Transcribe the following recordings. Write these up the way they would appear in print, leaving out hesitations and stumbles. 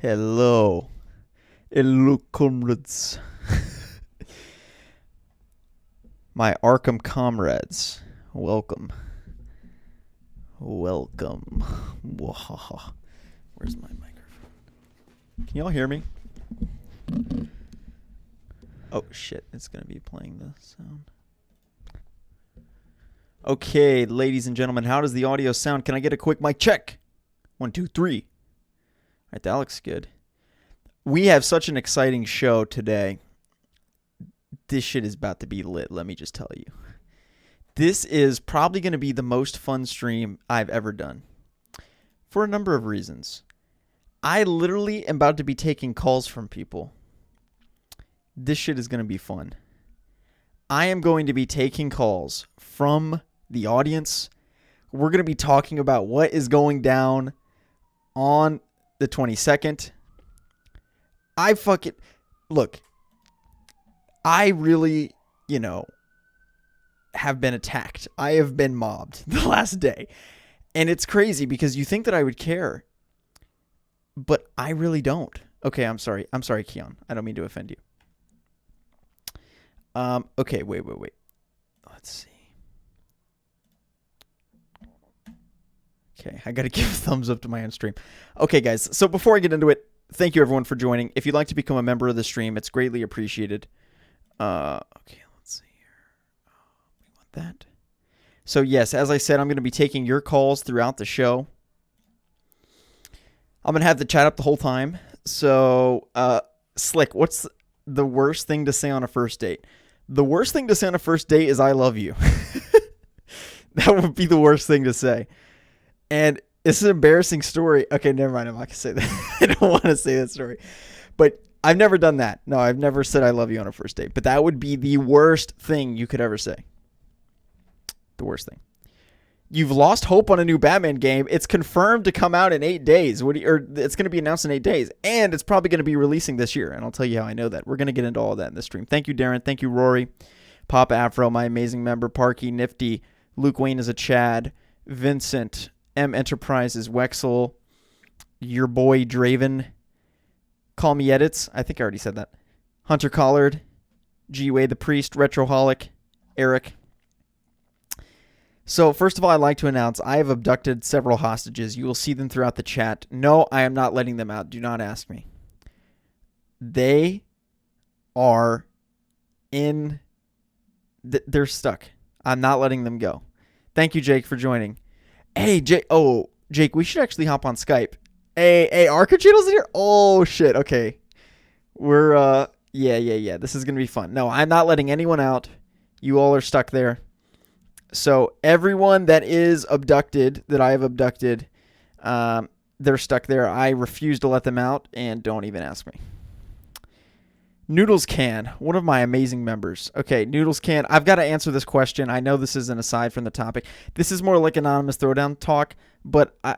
Hello. Hello, comrades. My Arkham comrades. Welcome. Welcome. Where's my microphone? Can y'all hear me? Oh, shit. It's going to be playing the sound. Okay, ladies and gentlemen, how does the audio sound? Can I get a quick mic check? 1, 2, 3. All right, that looks good. We have such an exciting show today. This shit is about to be lit, let me just tell you. This is probably going to be the most fun stream I've ever done. For a number of reasons. I literally am about to be taking calls from people. This shit is going to be fun. I am going to be taking calls from the audience. We're going to be talking about what is going down on the 22nd. Look, I really, have been attacked. I have been mobbed the last day. And it's crazy because you think that I would care, but I really don't. Okay, I'm sorry. I'm sorry, Keon. I don't mean to offend you. Okay, wait. Let's see. Okay, I got to give a thumbs up to my own stream. Okay, guys, so before I get into it, thank you everyone for joining. If you'd like to become a member of the stream, it's greatly appreciated. Okay, let's see here. We want that. So yes, as I said, I'm going to be taking your calls throughout the show. I'm going to have the chat up the whole time. So, Slick, what's the worst thing to say on a first date? The worst thing to say on a first date is I love you. That would be the worst thing to say. And it's an embarrassing story. Okay, never mind. I'm not going to say that. I don't want to say that story. But I've never done that. No, I've never said I love you on a first date. But that would be the worst thing you could ever say. The worst thing. You've lost hope on a new Batman game. It's confirmed to come out in 8 days. It's going to be announced in 8 days. And it's probably going to be releasing this year. And I'll tell you how I know that. We're going to get into all of that in this stream. Thank you, Darren. Thank you, Rory. Papa Afro, my amazing member. Parky, Nifty. Luke Wayne is a Chad. Vincent. M Enterprises. Wexel. Your boy, Draven. Call Me Edits. I think I already said that. Hunter Collard. G-Way the Priest. Retroholic. Eric. So, first of all, I'd like to announce I have abducted several hostages. You will see them throughout the chat. No, I am not letting them out. Do not ask me. They are they're stuck. I'm not letting them go. Thank you, Jake, for joining. Hey, Jake. Oh, Jake, we should actually hop on Skype. Hey, Arca Channel's in here? Oh, shit. Okay. We're, yeah. This is going to be fun. No, I'm not letting anyone out. You all are stuck there. So everyone that is abducted, that I have abducted, they're stuck there. I refuse to let them out, and don't even ask me. Noodles Can, one of my amazing members. Okay, Noodles Can, I've got to answer this question. I know this is an aside from the topic. This is more like anonymous throwdown talk, but, I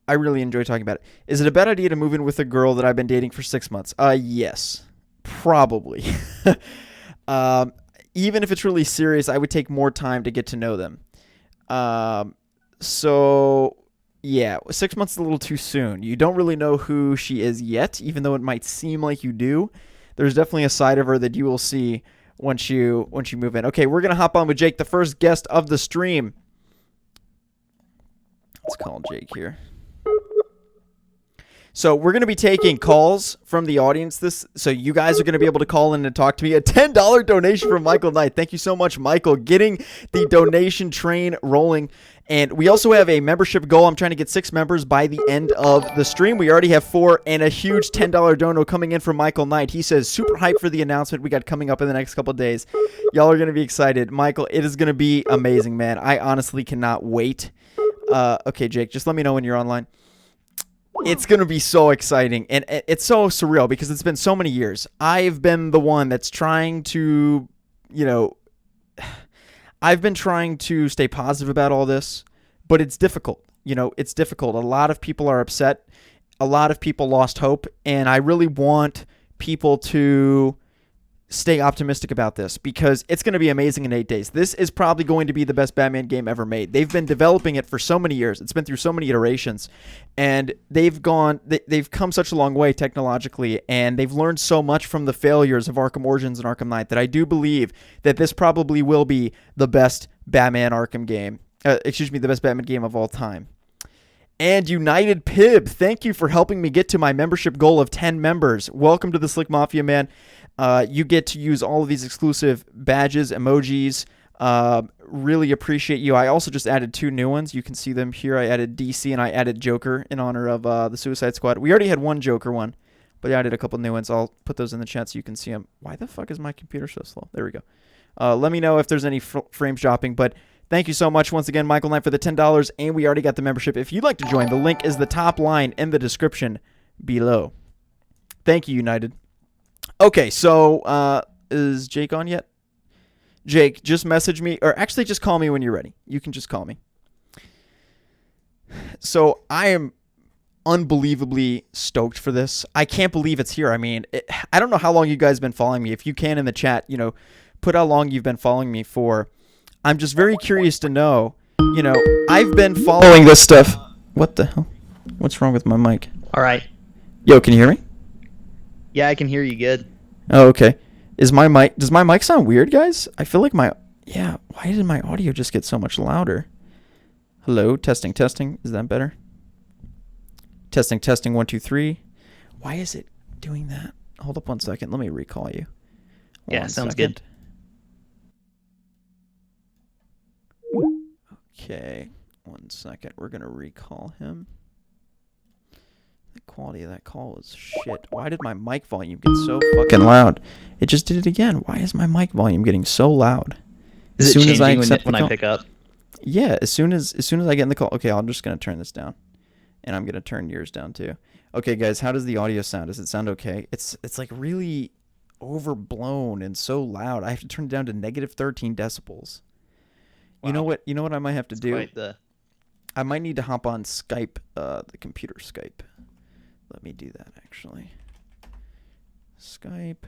really enjoy talking about it. Is it a bad idea to move in with a girl that I've been dating for 6 months? Yes, probably. Even if it's really serious, I would take more time to get to know them. So, yeah, 6 months is a little too soon. You don't really know who she is yet, even though it might seem like you do. There's definitely a side of her that you will see once you move in. Okay, we're going to hop on with Jake, the first guest of the stream. Let's call Jake here. So we're going to be taking calls from the audience. So you guys are going to be able to call in and talk to me. A $10 donation from Michael Knight. Thank you so much, Michael. Getting the donation train rolling. And we also have a membership goal. I'm trying to get 6 members by the end of the stream. We already have 4 and a huge $10 dono coming in from Michael Knight. He says, super hyped for the announcement we got coming up in the next couple of days. Y'all are going to be excited. Michael, it is going to be amazing, man. I honestly cannot wait. Okay, Jake, just let me know when you're online. It's going to be so exciting, and it's so surreal because it's been so many years. I've been the one that's trying to, I've been trying to stay positive about all this, but it's difficult. It's difficult. A lot of people are upset. A lot of people lost hope, and I really want people to stay optimistic about this because it's going to be amazing in 8 days. This is probably going to be the best Batman game ever made. They've been developing it for so many years. It's been through so many iterations, and they've come such a long way technologically, and they've learned so much from the failures of Arkham Origins and Arkham Knight that I do believe that this probably will be the best Batman Arkham game. The best Batman game of all time. And United Pib, thank you for helping me get to my membership goal of 10 members. Welcome to the Slick Mafia, man. You get to use all of these exclusive badges, emojis. Really appreciate you. I also just added 2 new ones. You can see them here. I added DC and I added Joker in honor of the Suicide Squad. We already had one Joker one, but I added a couple new ones. I'll put those in the chat so you can see them. Why the fuck is my computer so slow? There we go. Let me know if there's any frame shopping, but thank you so much once again, Michael Knight, for the $10, and we already got the membership. If you'd like to join, the link is the top line in the description below. Thank you, United. Okay, so is Jake on yet? Jake, just message me, or actually just call me when you're ready. You can just call me. So I am unbelievably stoked for this. I can't believe it's here. I mean, I don't know how long you guys have been following me. If you can in the chat, put how long you've been following me for. I'm just very curious to know, I've been following this stuff. What the hell? What's wrong with my mic? All right. Yo, can you hear me? Yeah, I can hear you good. Oh, okay. Does my mic sound weird, guys? I feel like why did my audio just get so much louder? Hello, testing. Is that better? Testing, 1, 2, 3. Why is it doing that? Hold up 1 second. Let me recall you. Yeah, sounds good. Okay, 1 second. We're going to recall him. The quality of that call was shit. Why did my mic volume get so fucking loud? It just did it again. Why is my mic volume getting so loud? Is it changing when I pick up? Yeah, as soon as I get in the call. Okay, I'm just going to turn this down. And I'm going to turn yours down too. Okay, guys, how does the audio sound? Does it sound okay? It's like really overblown and so loud. I have to turn it down to negative 13 decibels. Wow. You know what I might have to do? I might need to hop on Skype, the computer Skype. Let me do that, actually. Skype.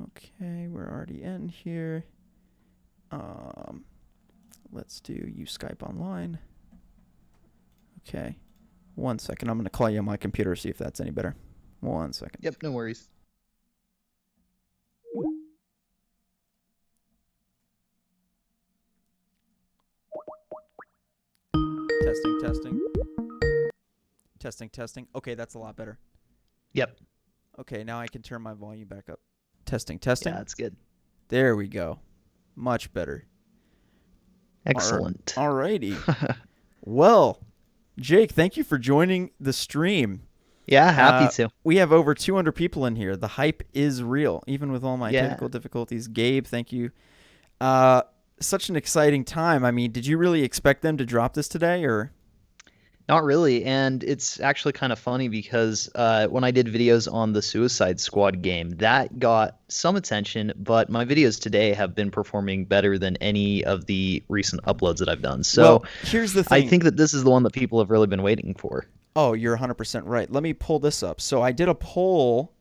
Okay, we're already in here. Let's do use Skype online. Okay. 1 second. I'm going to call you on my computer, see if that's any better. 1 second. Yep, no worries. Testing. Okay, that's a lot better. Yep. Okay, now I can turn my volume back up. Testing. Yeah, that's good. There we go. Much better. Excellent. Alrighty. Well, Jake, thank you for joining the stream. Yeah, happy to. We have over 200 people in here. The hype is real, even with all my technical difficulties. Gabe, thank you. Such an exciting time. I mean, did you really expect them to drop this today, or? Not really, and it's actually kind of funny because when I did videos on the Suicide Squad game, that got some attention, but my videos today have been performing better than any of the recent uploads that I've done. So here's the thing. I think that this is the one that people have really been waiting for. Oh, you're 100% right. Let me pull this up. So I did a poll.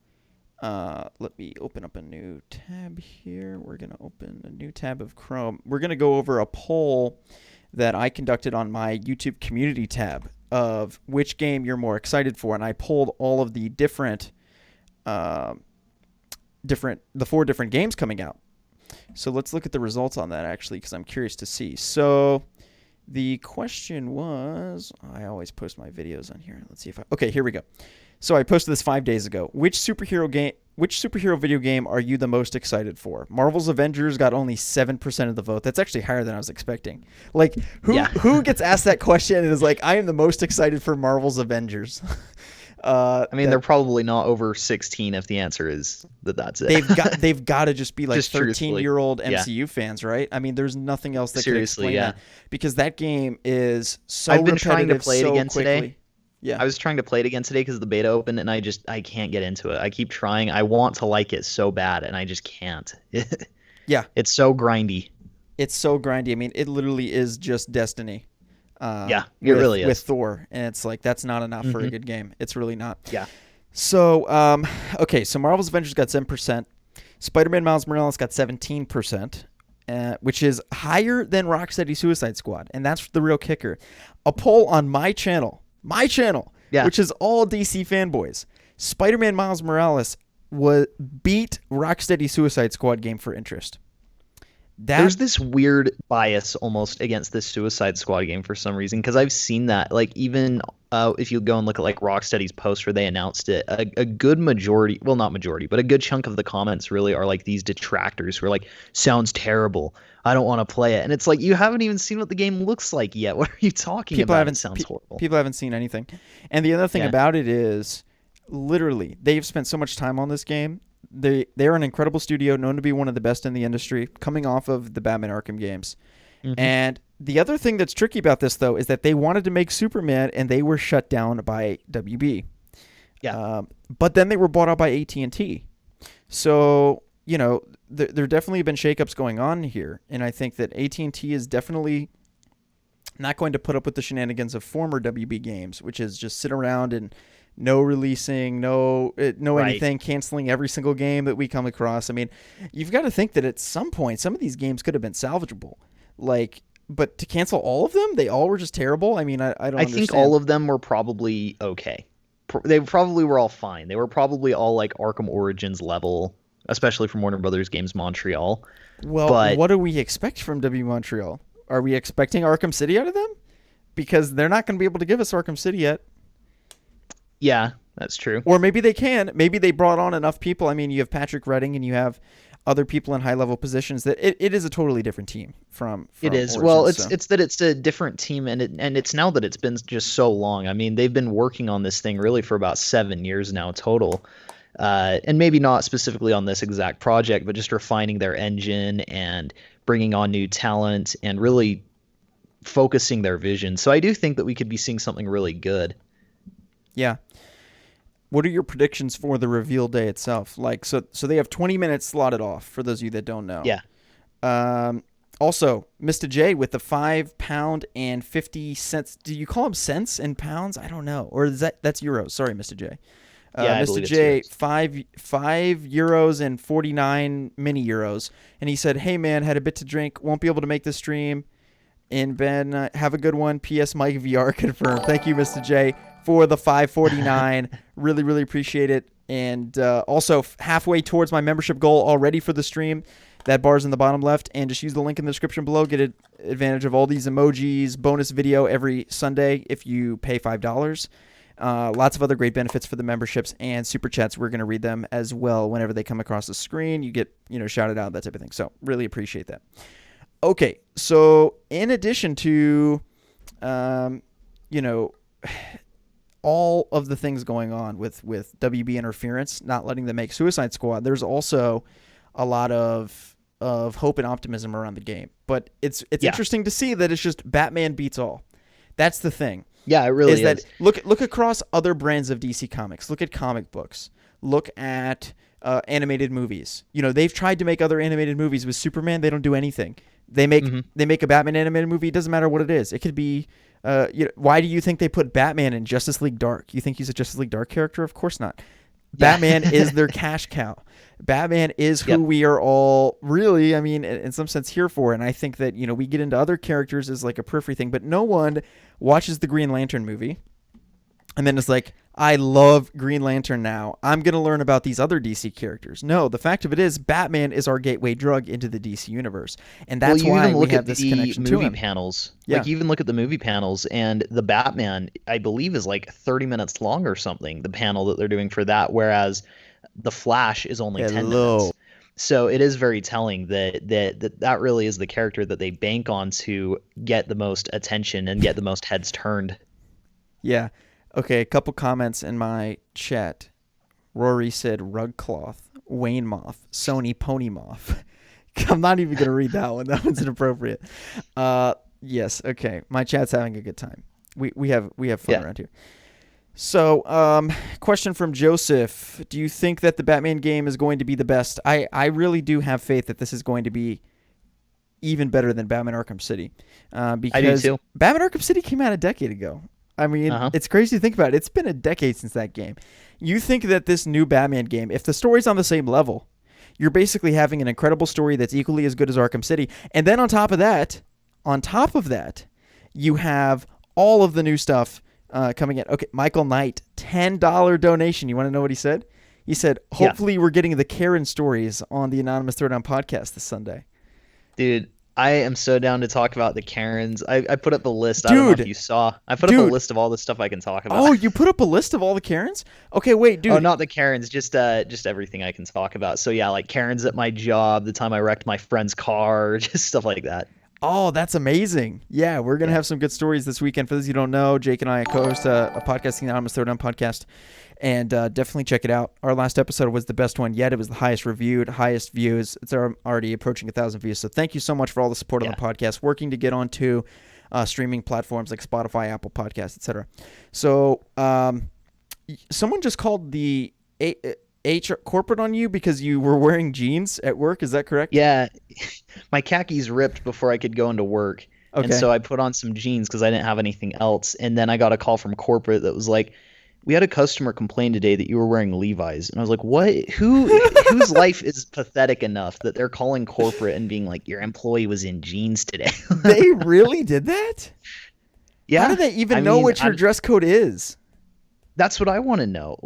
Let me open up a new tab here. We're going to open a new tab of Chrome. We're going to go over a poll that I conducted on my YouTube community tab of which game you're more excited for, and I pulled all of the the 4 different games coming out. So let's look at the results on that, actually, because I'm curious to see. So the question was, I always post my videos on here. Let's see if okay, here we go. So I posted this 5 days ago. Which superhero video game are you the most excited for? Marvel's Avengers got only 7% of the vote. That's actually higher than I was expecting. Like, who gets asked that question and is like, I am the most excited for Marvel's Avengers? I mean, they're probably not over 16 if the answer is that's it. They've got to just be like 13-year-old MCU fans, right? I mean, there's nothing else that can explain that, because that game is so I've been trying to play it again today. Yeah, I was trying to play it again today because the beta opened, and I can't get into it. I keep trying. I want to like it so bad, and I just can't. Yeah, it's so grindy. I mean, it literally is just Destiny. It really is with Thor, and it's like that's not enough for a good game. It's really not. Yeah. So, okay, so Marvel's Avengers got 7%. Spider-Man Miles Morales got 17%, which is higher than Rocksteady Suicide Squad. And that's the real kicker. A poll on my channel, Yeah. which is all DC fanboys. Spider-Man Miles Morales beat Rocksteady Suicide Squad game for interest. There's this weird bias almost against this Suicide Squad game for some reason, because I've seen that. Like, even if you go and look at like Rocksteady's post where they announced it, a good majority, well, not majority, but a good chunk of the comments really are like these detractors who are like, sounds terrible, I don't want to play it. And it's like, you haven't even seen what the game looks like yet. What are you talking about? It sounds horrible. People haven't seen anything. And the other thing about it is, literally, they've spent so much time on this game. They're an incredible studio, known to be one of the best in the industry, coming off of the Batman Arkham games. Mm-hmm. And the other thing that's tricky about this, though, is that they wanted to make Superman, and they were shut down by WB. Yeah. But then they were bought out by AT&T. So, you know, there definitely have been shakeups going on here, and I think that AT&T is definitely not going to put up with the shenanigans of former WB games, which is just sit around and no releasing, no anything, canceling every single game that we come across. I mean, you've got to think that at some point, some of these games could have been salvageable. Like, but to cancel all of them, they all were just terrible. I mean, I don't understand. I think all of them were probably okay. They probably were all fine. They were probably all like Arkham Origins level, especially from Warner Brothers Games Montreal. Well, but what do we expect from W Montreal? Are we expecting Arkham City out of them? Because they're not going to be able to give us Arkham City yet. Yeah, that's true. Or maybe they can. Maybe they brought on enough people. I mean, you have Patrick Redding and you have other people in high-level positions that it is a totally different team from it is. Origins, well, it's that it's a different team, and it's now that it's been just so long. I mean, they've been working on this thing really for about 7 years now total. And maybe not specifically on this exact project, but just refining their engine and bringing on new talent and really focusing their vision. So I do think that we could be seeing something really good. Yeah. What are your predictions for the reveal day itself? Like, so they have 20 minutes slotted off for those of you that don't know. Yeah. Also, Mr. J with the £5 and 50 cents. Do you call them cents in pounds? I don't know. Or is that's euros? Sorry, Mr. J. Yeah, Mr. J, €5 and 49 mini euros, and he said, "Hey man, had a bit to drink, won't be able to make the stream." And Ben, have a good one. P.S. Mike VR confirmed. Thank you, Mr. J, for the $5.49. Really, really appreciate it. And also halfway towards my membership goal already for the stream. That bar's in the bottom left, and just use the link in the description below. Get advantage of all these emojis, bonus video every Sunday if you pay $5. Lots of other great benefits for the memberships and super chats. We're going to read them as well whenever they come across the screen. You get, shouted out, that type of thing. So really appreciate that. Okay, so in addition to, all of the things going on with WB interference, not letting them make Suicide Squad, there's also a lot of hope and optimism around the game. But it's interesting to see that it's just Batman beats all. That's the thing. Yeah, it really is. That look across other brands of DC Comics. Look at comic books. Look at animated movies. They've tried to make other animated movies with Superman. They don't do anything. They make a Batman animated movie. It doesn't matter what it is. It could be. Why do you think they put Batman in Justice League Dark? You think he's a Justice League Dark character? Of course not. Batman is their cash cow. Batman is who we are all really, in some sense here for. And I think that, we get into other characters as like a periphery thing, but no one watches the Green Lantern movie and then it's like, I love Green Lantern now. I'm going to learn about these other DC characters. No, the fact of it is Batman is our gateway drug into the DC universe. And that's why we have this connection to him. Movie panels. Yeah. Like, you even look at the movie panels, and the Batman, I believe, is like 30 minutes long or something, the panel that they're doing for that, whereas the Flash is only 10 minutes. So it is very telling that really is the character that they bank on to get the most attention and get the most heads turned. Yeah. Okay, a couple comments in my chat. Rory said rug cloth, Wayne Moth, Sony Pony Moth. I'm not even going to read that one. That one's inappropriate. Yes, okay. My chat's having a good time. We have fun around here. So, question from Joseph. Do you think that the Batman game is going to be the best? I really do have faith that this is going to be even better than Batman Arkham City. Because I do too. Batman Arkham City came out a decade ago. I mean, it's crazy to think about it. It's been a decade since that game. You think that this new Batman game, if the story's on the same level, you're basically having an incredible story that's equally as good as Arkham City. And then on top of that, you have all of the new stuff coming in. Okay, Michael Knight, $10 donation. You want to know what he said? He said, hopefully we're getting the Karen stories on the Anonymous Throwdown podcast this Sunday. Dude, I am so down to talk about the Karens. I put up a list. I don't know if you saw. I put up a list of all the stuff I can talk about. Oh, you put up a list of all the Karens? Okay, wait, dude. Oh, not the Karens, just everything I can talk about. So yeah, like Karens at my job, the time I wrecked my friend's car, just stuff like that. Oh, that's amazing. Yeah, we're going to have some good stories this weekend. For those of you who don't know, Jake and I co-host a podcasting Anonymous Throwdown podcast, and definitely check it out. Our last episode was the best one yet. It was the highest reviewed, highest views. It's already approaching 1,000 views. So thank you so much for all the support on the podcast, working to get onto streaming platforms like Spotify, Apple Podcasts, etc. So someone just called the HR corporate on you because you were wearing jeans at work. Is that correct? Yeah. My khakis ripped before I could go into work. Okay. And so I put on some jeans because I didn't have anything else. And then I got a call from corporate that was like, we had a customer complain today that you were wearing Levi's. And I was like, what? Whose life is pathetic enough that they're calling corporate and being like, your employee was in jeans today? They really did that? Yeah. How do they even know what your dress code is? That's what I want to know.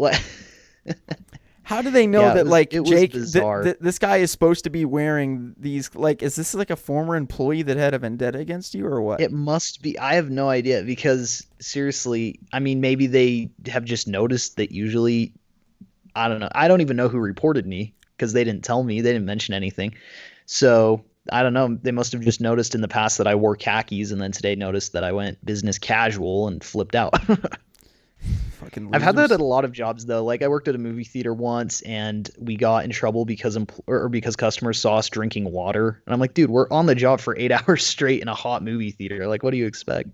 How do they know that, like, Jake, this guy is supposed to be wearing these, like, is this like a former employee that had a vendetta against you or what? It must be. I have no idea because, seriously, I mean, maybe they have just noticed that usually, I don't know. I don't even know who reported me because they didn't tell me. They didn't mention anything. So, I don't know. They must have just noticed in the past that I wore khakis and then today noticed that I went business casual and flipped out. I've had that at a lot of jobs though. Like I worked at a movie theater once and we got in trouble because customers saw us drinking water. And I'm like, dude, we're on the job for 8 hours straight in a hot movie theater. Like, what do you expect?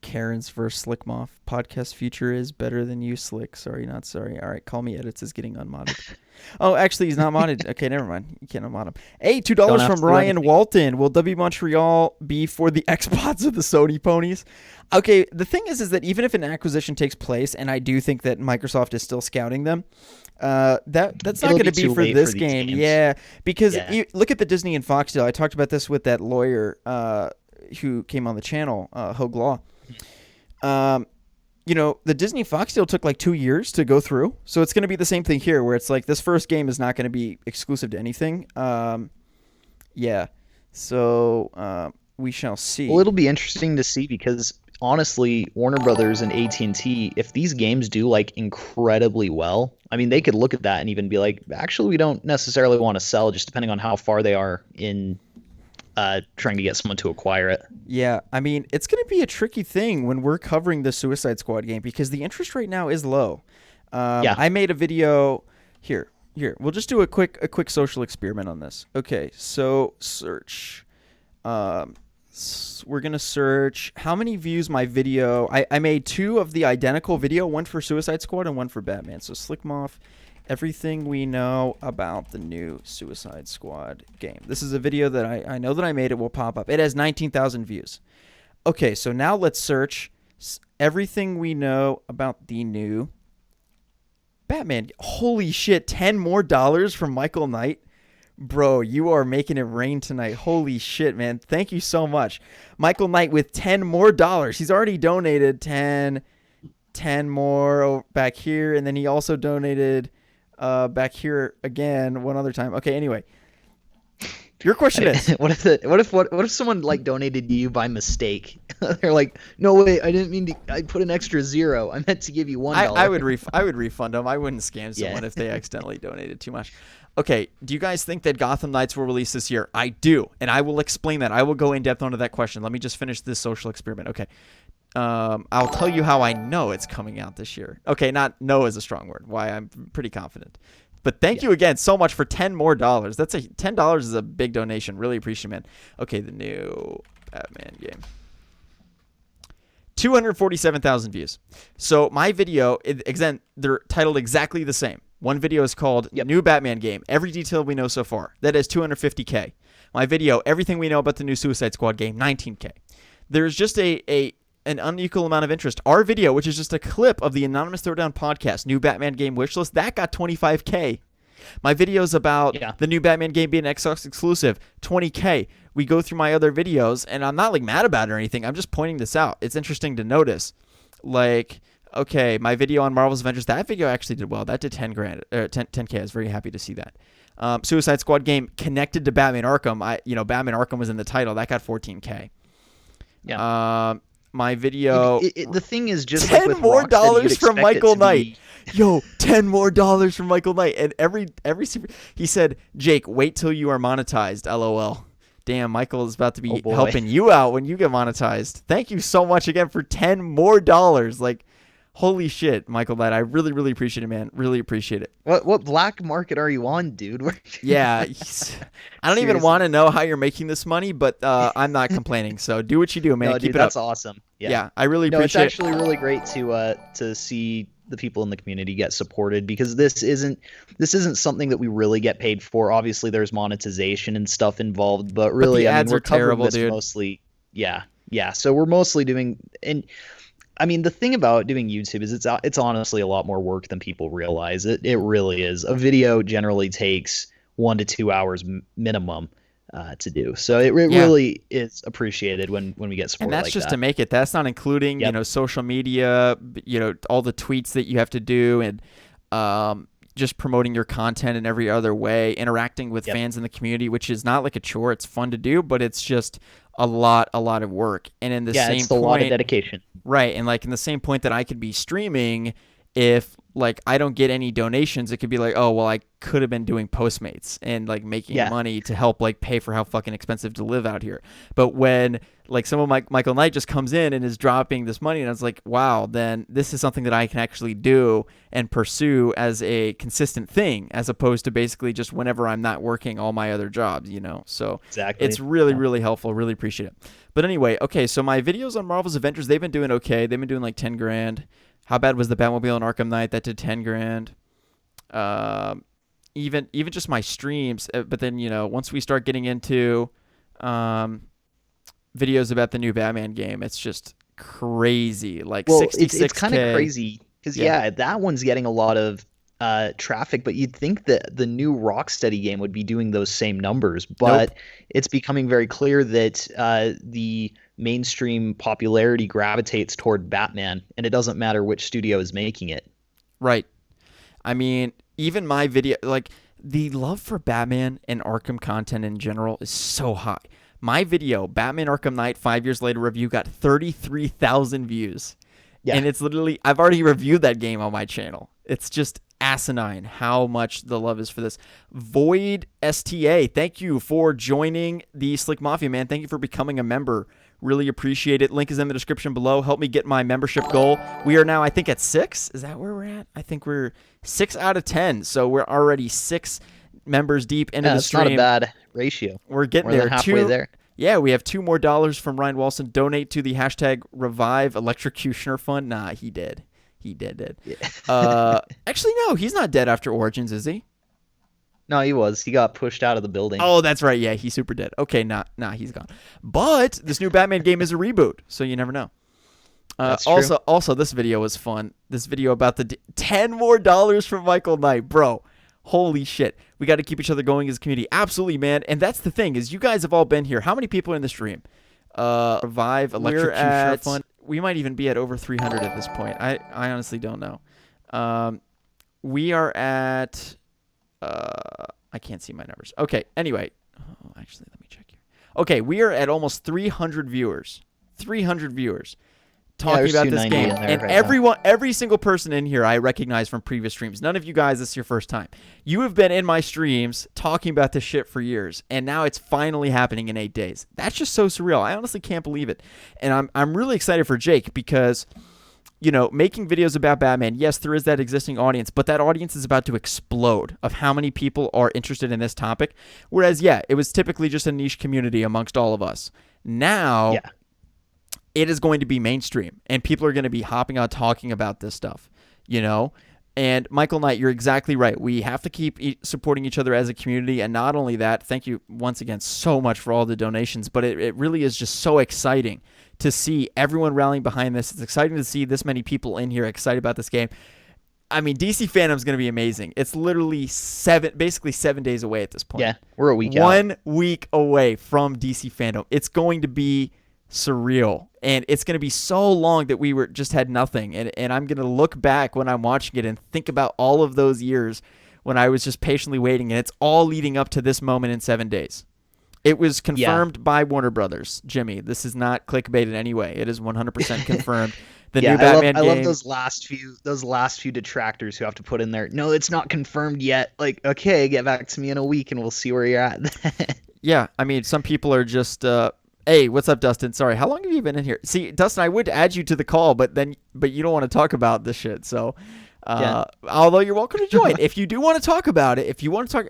Karen's versus Slickmoff. Podcast future is better than you, Slick. Sorry, not sorry. All right, call me edits is getting unmodded. Oh, actually, he's not modded. Okay, never mind. You can't unmod him. Hey, $2 from Ryan Walton. Will W Montreal be for the Xbots or the Sony ponies? Okay, the thing is that even if an acquisition takes place, and I do think that Microsoft is still scouting them, that's not going to be for this game. Yeah, because look at the Disney and Fox deal. I talked about this with that lawyer who came on the channel, Hogue Law. You know, the Disney Fox deal took like 2 years to go through. So it's going to be the same thing here where it's like this first game is not going to be exclusive to anything. Yeah. So we shall see. Well, it'll be interesting to see because honestly, Warner Brothers and AT&T, if these games do like incredibly well, I mean, they could look at that and even be like, actually, we don't necessarily want to sell just depending on how far they are in trying to get someone to acquire it. Yeah, I mean, it's going to be a tricky thing when we're covering the Suicide Squad game because the interest right now is low. I made a video here. We'll just do a quick social experiment on this. Okay, so search. We're going to search how many views my video. I made 2 of the identical video, one for Suicide Squad and one for Batman. So Slickmoff. Everything we know about the new Suicide Squad game. This is a video that I know that I made. It will pop up. It has 19,000 views. Okay, so now let's search everything we know about the new Batman. Holy shit, $10 more from Michael Knight. Bro, you are making it rain tonight. Holy shit, man. Thank you so much. Michael Knight with $10 more. He's already donated 10 more back here, and then he also donated back here again one other time. Okay, anyway, your question is what if someone like donated to you by mistake? They're like, no way, I didn't mean to. I put an extra 0. I meant to give you $1. I would refund them. I wouldn't scam someone if they accidentally donated too much. Okay, do you guys think that Gotham Knights will release this year? I do, and I will explain that. I will go in depth onto that question. Let me just finish this social experiment. Okay. I'll tell you how I know it's coming out this year. Okay, not know is a strong word. Why I'm pretty confident. But thank you again so much for $10 more. That's $10 is a big donation. Really appreciate it, man. Okay, the new Batman game. 247,000 views. So my video, again, they're titled exactly the same. One video is called New Batman Game. Every detail we know so far. That is 250K. My video, everything we know about the new Suicide Squad game, 19K. There's just a an unequal amount of interest. Our video, which is just a clip of the Anonymous Throwdown podcast, new Batman game wishlist, that got 25K. My videos about the new Batman game being Xbox exclusive, 20K. We go through my other videos, and I'm not like mad about it or anything. I'm just pointing this out. It's interesting to notice. Like, okay, my video on Marvel's Avengers, that video actually did well. That did 10K. I was very happy to see that. Suicide Squad game connected to Batman Arkham. Batman Arkham was in the title. That got 14K. Yeah. My video. The thing is just $10 like more dollars from Michael Knight. Yo, $10 more from Michael Knight. And every he said, Jake, wait till you are monetized. LOL. Damn, Michael is about to be helping you out when you get monetized. Thank you so much again for $10 more. Like, holy shit, Michael Knight. I really, really appreciate it, man. Really appreciate it. What black market are you on, dude? Yeah. I don't even want to know how you're making this money, but I'm not complaining. So do what you do, man. No, Keep dude, it that's up. awesome. Yeah, I really appreciate it. It's actually really great to see the people in the community get supported, because this isn't something that we really get paid for. Obviously, there's monetization and stuff involved, but really, the ads we're are terrible, this dude. Mostly, yeah. So we're mostly doing, and I mean, the thing about doing YouTube is it's honestly a lot more work than people realize. It really is. A video generally takes 1 to 2 hours minimum to do. So it really is appreciated when we get support. And that's like just that. to make it. That's not including social media, all the tweets that you have to do, and just promoting your content in every other way, interacting with fans in the community, which is not like a chore. It's fun to do, but it's just a lot of work. And in the same it's point, a lot of dedication. Right. And like in the same point that I could be streaming, if like I don't get any donations, it could be like, oh, well, I could have been doing Postmates and like making money to help like pay for how fucking expensive to live out here. But when like someone like Michael Knight just comes in and is dropping this money, and I was like, wow, then this is something that I can actually do and pursue as a consistent thing, as opposed to basically just whenever I'm not working all my other jobs, So exactly. It's really, really helpful. Really appreciate it. But anyway, okay, so my videos on Marvel's Avengers, they've been doing okay. They've been doing like 10 grand. How bad was the Batmobile and Arkham Knight? That did 10 grand. Even just my streams. But then, once we start getting into videos about the new Batman game, it's just crazy. Like 66K. It's kind of crazy because, that one's getting a lot of traffic, but you'd think that the new Rocksteady game would be doing those same numbers. But it's becoming very clear that the mainstream popularity gravitates toward Batman, and it doesn't matter which studio is making it. Right. I mean, even my video, like the love for Batman and Arkham content in general is so high. My video, Batman Arkham Knight 5 years later review, got 33,000 views. Yeah. And it's literally, I've already reviewed that game on my channel. It's just asinine how much the love is for this. Void STA, thank you for joining the Slick Mafia, man. Thank you for becoming a member. Really appreciate it. Link is in the description below. Help me get my membership goal. We are now, I think, at 6. Is that where we're at? I think we're 6 out of 10. So we're already 6 members deep into the stream. That's not a bad ratio. We're getting More there. than halfway there. Yeah, we have $2 more from Ryan Walson. Donate to the hashtag Revive Electrocutioner Fund. Nah, he did. He did. Yeah. Actually, no, he's not dead after Origins, is he? No, he was. He got pushed out of the building. Oh, that's right. Yeah, he's super dead. Okay, nah, he's gone. But this new Batman game is a reboot, so you never know. That's true. Also, this video was fun. This video about the $10 more from Michael Knight, bro. Holy shit. We got to keep each other going as a community. Absolutely, man. And that's the thing, is you guys have all been here. How many people are in the stream? Revive Electrocutioner Fund. We might even be at over 300 at this point. I honestly don't know. We are at... I can't see my numbers. Okay, anyway. Oh, actually, let me check here. Okay, we are at almost 300 viewers. 300 viewers talking about this game. And every single person in here I recognize from previous streams. None of you guys, this is your first time. You have been in my streams talking about this shit for years, and now it's finally happening in 8 days. That's just so surreal. I honestly can't believe it. And I'm really excited for Jake because... making videos about Batman, yes, there is that existing audience, but that audience is about to explode of how many people are interested in this topic. Whereas, it was typically just a niche community amongst all of us. Now, it is going to be mainstream, and people are going to be hopping out talking about this stuff, And Michael Knight, you're exactly right. We have to keep supporting each other as a community. And not only that, thank you once again so much for all the donations, but it really is just so exciting to see everyone rallying behind this. It's exciting to see this many people in here excited about this game. I mean, DC Fandom is going to be amazing. It's literally basically 7 days away at this point. Yeah, we're a week out. 1 week away from DC Fandom. It's going to be surreal, and it's going to be so long that we just had nothing, and I'm going to look back when I'm watching it and think about all of those years when I was just patiently waiting, and it's all leading up to this moment in 7 days. It was confirmed by Warner Brothers. Jimmy, this is not clickbait in any way. It is 100% confirmed. The new Batman game. I love those last few detractors who have to put in there, no, it's not confirmed yet. Like, okay, get back to me in a week and we'll see where you're at. Yeah, I mean, some people are just hey, what's up, Dustin? Sorry, how long have you been in here? See, Dustin, I would add you to the call, but you don't want to talk about this shit. So, although you're welcome to join. If you do want to talk about it,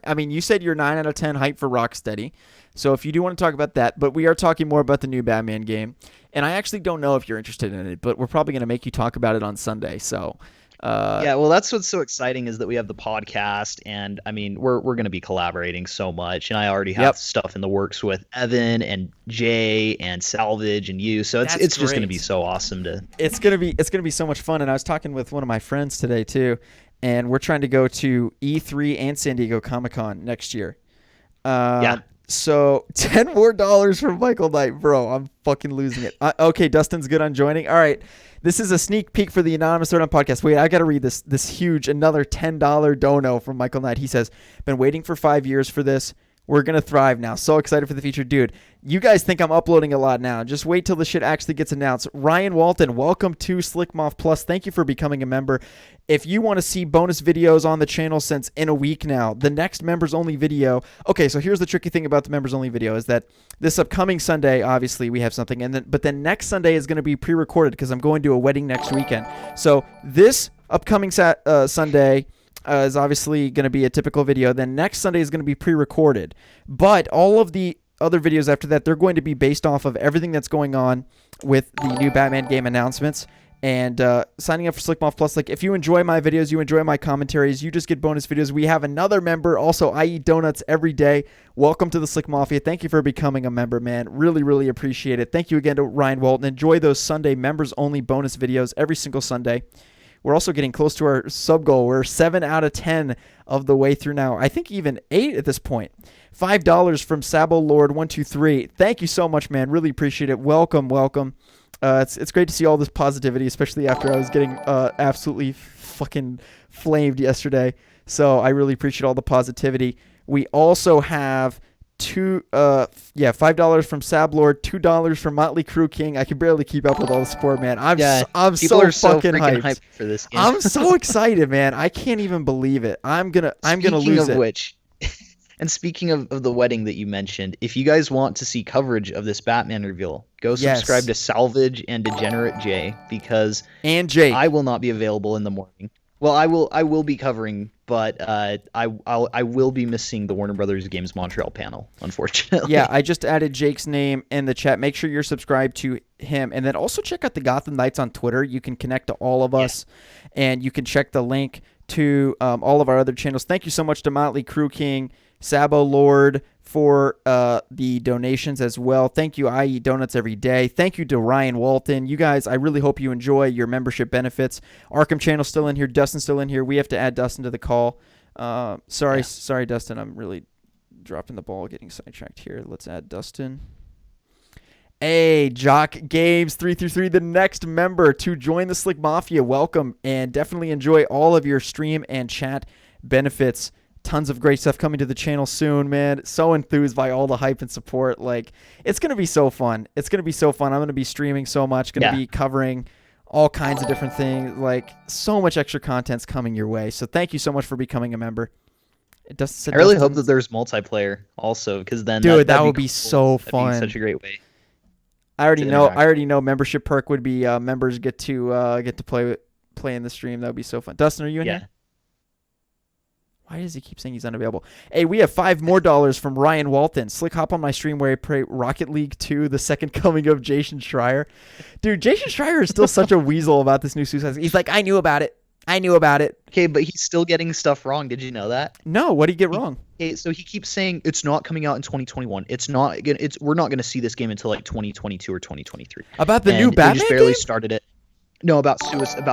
I mean, you said you're 9 out of 10 hype for Rocksteady. So if you do want to talk about that, but we are talking more about the new Batman game. And I actually don't know if you're interested in it, but we're probably going to make you talk about it on Sunday. So, well, that's what's so exciting is that we have the podcast, and I mean, we're going to be collaborating so much, and I already have stuff in the works with Evan and Jay and Salvage and you. So it's just going to be so awesome to. It's going to be so much fun. And I was talking with one of my friends today too, and we're trying to go to E3 and San Diego Comic-Con next year. So $10 more from Michael Knight, bro. I'm fucking losing it. Okay, Dustin's good on joining. All right, this is a sneak peek for the Anonymous Throwdown podcast. Wait, I got to read this huge another $10 dono from Michael Knight. He says, "Been waiting for 5 years for this. We're going to thrive now. So excited for the future." Dude, you guys think I'm uploading a lot now. Just wait till the shit actually gets announced. Ryan Walton, welcome to Slickmoth Plus. Thank you for becoming a member. If you want to see bonus videos on the channel since in a week now, the next members only video. Okay, so here's the tricky thing about the members only video is that this upcoming Sunday, obviously we have something, but then next Sunday is going to be pre-recorded because I'm going to a wedding next weekend. So this upcoming Sunday is obviously going to be a typical video. Then next Sunday is going to be pre-recorded. But all of the other videos after that, they're going to be based off of everything that's going on with the new Batman game announcements. And signing up for Slickmoth Plus, like if you enjoy my videos, you enjoy my commentaries, you just get bonus videos. We have another member also. I eat donuts every day. Welcome to the Slick Mafia. Thank you for becoming a member, man. Really, really appreciate it. Thank you again to Ryan Walton. Enjoy those Sunday members only bonus videos every single Sunday. We're also getting close to our sub goal. We're 7 out of 10 of the way through now. I think even 8 at this point. $5 from Sabo Lord 123. Thank you so much, man. Really appreciate it. Welcome. It's great to see all this positivity, especially after I was getting absolutely fucking flamed yesterday. So I really appreciate all the positivity. We also have $5 from Sablord, $2 from Motley Crue King. I can barely keep up with all the support, man. I'm so fucking hyped for this game. I'm so excited, man. I can't even believe it. I'm gonna lose it. And speaking of the wedding that you mentioned, if you guys want to see coverage of this Batman reveal, go subscribe to Salvage and Degenerate Jay because I will not be available in the morning. Well, I will be covering, but I will be missing the Warner Brothers Games Montreal panel, unfortunately. Yeah, I just added Jake's name in the chat. Make sure you're subscribed to him, and then also check out the Gotham Knights on Twitter. You can connect to all of us, and you can check the link to all of our other channels. Thank you so much to Motley Crue King, Sabo Lord for the donations as well. Thank you, I Eat Donuts Every Day. Thank you to Ryan Walton. You guys, I really hope you enjoy your membership benefits. Arkham channel still in here. Dustin's still in here. We have to add Dustin to the call. Sorry, Dustin. I'm really dropping the ball, getting sidetracked here. Let's add Dustin. Hey, Jock Games 333, the next member to join the Slick Mafia. Welcome, and definitely enjoy all of your stream and chat benefits. Tons of great stuff coming to the channel soon, man. So enthused by all the hype and support. Like, it's going to be so fun. I'm going to be streaming so much. Going to be covering all kinds of different things. Like, so much extra content's coming your way. So thank you so much for becoming a member. I really hope that there's multiplayer also, because then that would be so fun. That'd be such a great way. I already know membership perk would be members get to play in the stream. That would be so fun. Dustin, are you in here? Why does he keep saying he's unavailable? Hey, we have $5 more from Ryan Walton. Slick, hop on my stream where I play Rocket League 2, the second coming of Jason Schreier. Dude, Jason Schreier is still such a weasel about this new Suicide Squad. He's like, I knew about it. I knew about it. Okay, but he's still getting stuff wrong. Did you know that? No, what did he get wrong? Okay, so he keeps saying it's not coming out in 2021. We're not gonna see this game until like 2022 or 2023. About the new They Batman just barely game? started it. No, about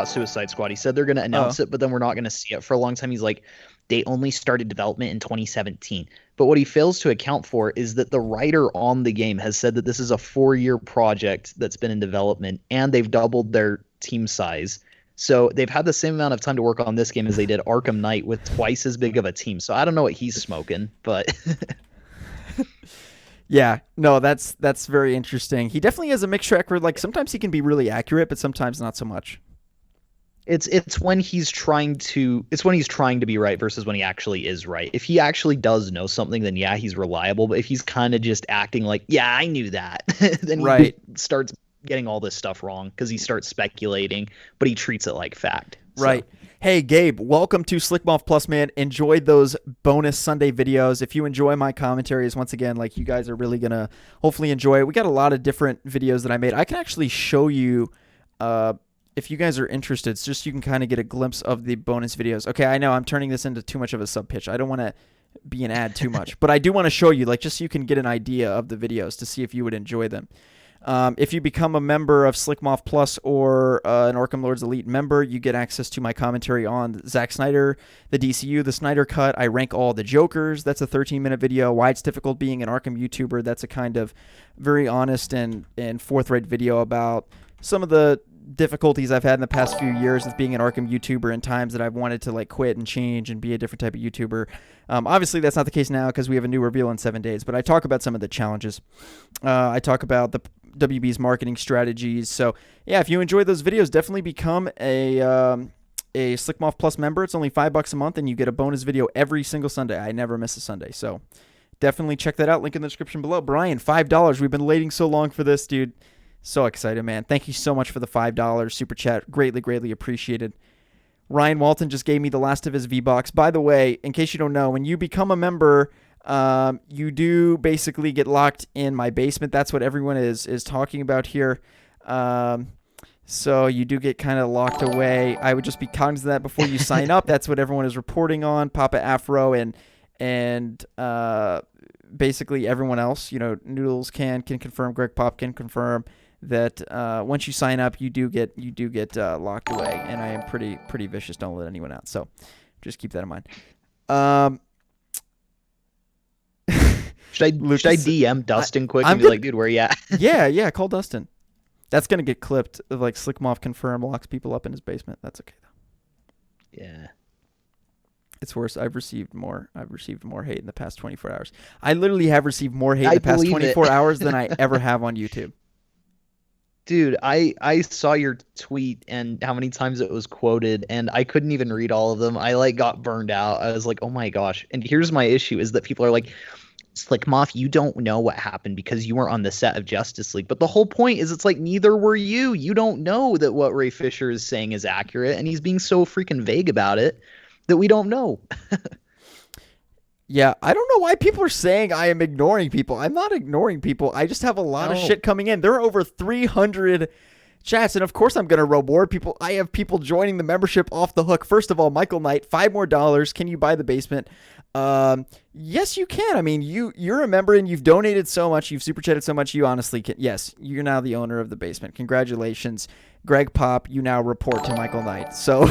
Suicide Squad. He said they're gonna announce it, but then we're not gonna see it for a long time. He's like, they only started development in 2017. But what he fails to account for is that the writer on the game has said that this is a 4-year project that's been in development, and they've doubled their team size. So they've had the same amount of time to work on this game as they did Arkham Knight with twice as big of a team. So I don't know what he's smoking, but Yeah, no, that's very interesting. He definitely has a mixed track record. Like sometimes he can be really accurate, but sometimes not so much. it's when he's trying to be right versus when he actually is right. If he actually does know something, then yeah, he's reliable. But if he's kind of just acting like, yeah, I knew that, then Right. he starts getting all this stuff wrong because he starts speculating, but he treats it like fact. So, Right. Hey, Gabe, welcome to Slickmoff Plus, man. Enjoyed those bonus Sunday videos. If you enjoy my commentaries, once again, like you guys are really going to hopefully enjoy it. We got a lot of different videos that I made. I can actually show you, if you guys are interested, it's just you can kind of get a glimpse of the bonus videos. Okay, I know I'm turning this into too much of a sub pitch. I don't want to be an ad too much, but I do want to show you, like, just so you can get an idea of the videos to see if you would enjoy them. If you become a member of Slickmoff Plus or an Arkham Lords Elite member, you get access to my commentary on Zack Snyder, the DCU, the Snyder Cut. I rank all the Jokers. That's a 13-minute video. Why it's difficult being an Arkham YouTuber. That's a kind of very honest and forthright video about some of the difficulties I've had in the past few years with being an Arkham YouTuber and times that I've wanted to like quit and change and be a different type of YouTuber. Obviously, that's not the case now because we have a new reveal in 7 days, but I talk about some of the challenges. I talk about the WB's marketing strategies. So yeah, if you enjoy those videos, definitely become a Slickmoff Plus member. It's only $5 a month and you get a bonus video every single Sunday. I never miss a Sunday. So definitely check that out. Link in the description below. Brian, $5. We've been waiting so long for this, dude. So excited, man. Thank you so much for the $5 super chat. Greatly appreciated. Ryan Walton just gave me the last of his V-Bucks. By the way, in case you don't know, when you become a member, you do basically get locked in my basement. That's what everyone is talking about here. So you do get kind of locked away. I would just be cognizant of that before you sign up. That's what everyone is reporting on. Papa Afro and basically everyone else. You know, Noodles can confirm. Greg Pop can confirm that once you sign up, you do get locked away. And I am pretty vicious. Don't let anyone out. So just keep that in mind. Should I DM Dustin quick I'm and be like, dude, where you at? yeah, call Dustin. That's gonna get clipped. Like Slickmoff confirm locks people up in his basement. That's okay though. Yeah. It's worse. I've received more hate in the past 24 hours. I literally have received more hate in the past 24 hours than I ever have on YouTube. Dude, I saw your tweet and how many times it was quoted, and I couldn't even read all of them. I like got burned out. I was like, oh my gosh. And here's my issue is that people are like, Slickmoff, you don't know what happened because you weren't on the set of Justice League. But the whole point is it's like neither were you. You don't know that what Ray Fisher is saying is accurate, and he's being so freaking vague about it that we don't know. Yeah, I don't know why people are saying I am ignoring people. I'm not ignoring people. I just have a lot of shit coming in. There are over 300 chats, and of course I'm going to reward people. I have people joining the membership off the hook. First of all, Michael Knight, $5 more. Can you buy the basement? Yes, you can. I mean, you're a member and you've donated so much. You've super chatted so much. You honestly can. Yes, you're now the owner of the basement. Congratulations. Greg Pop, you now report to Michael Knight. So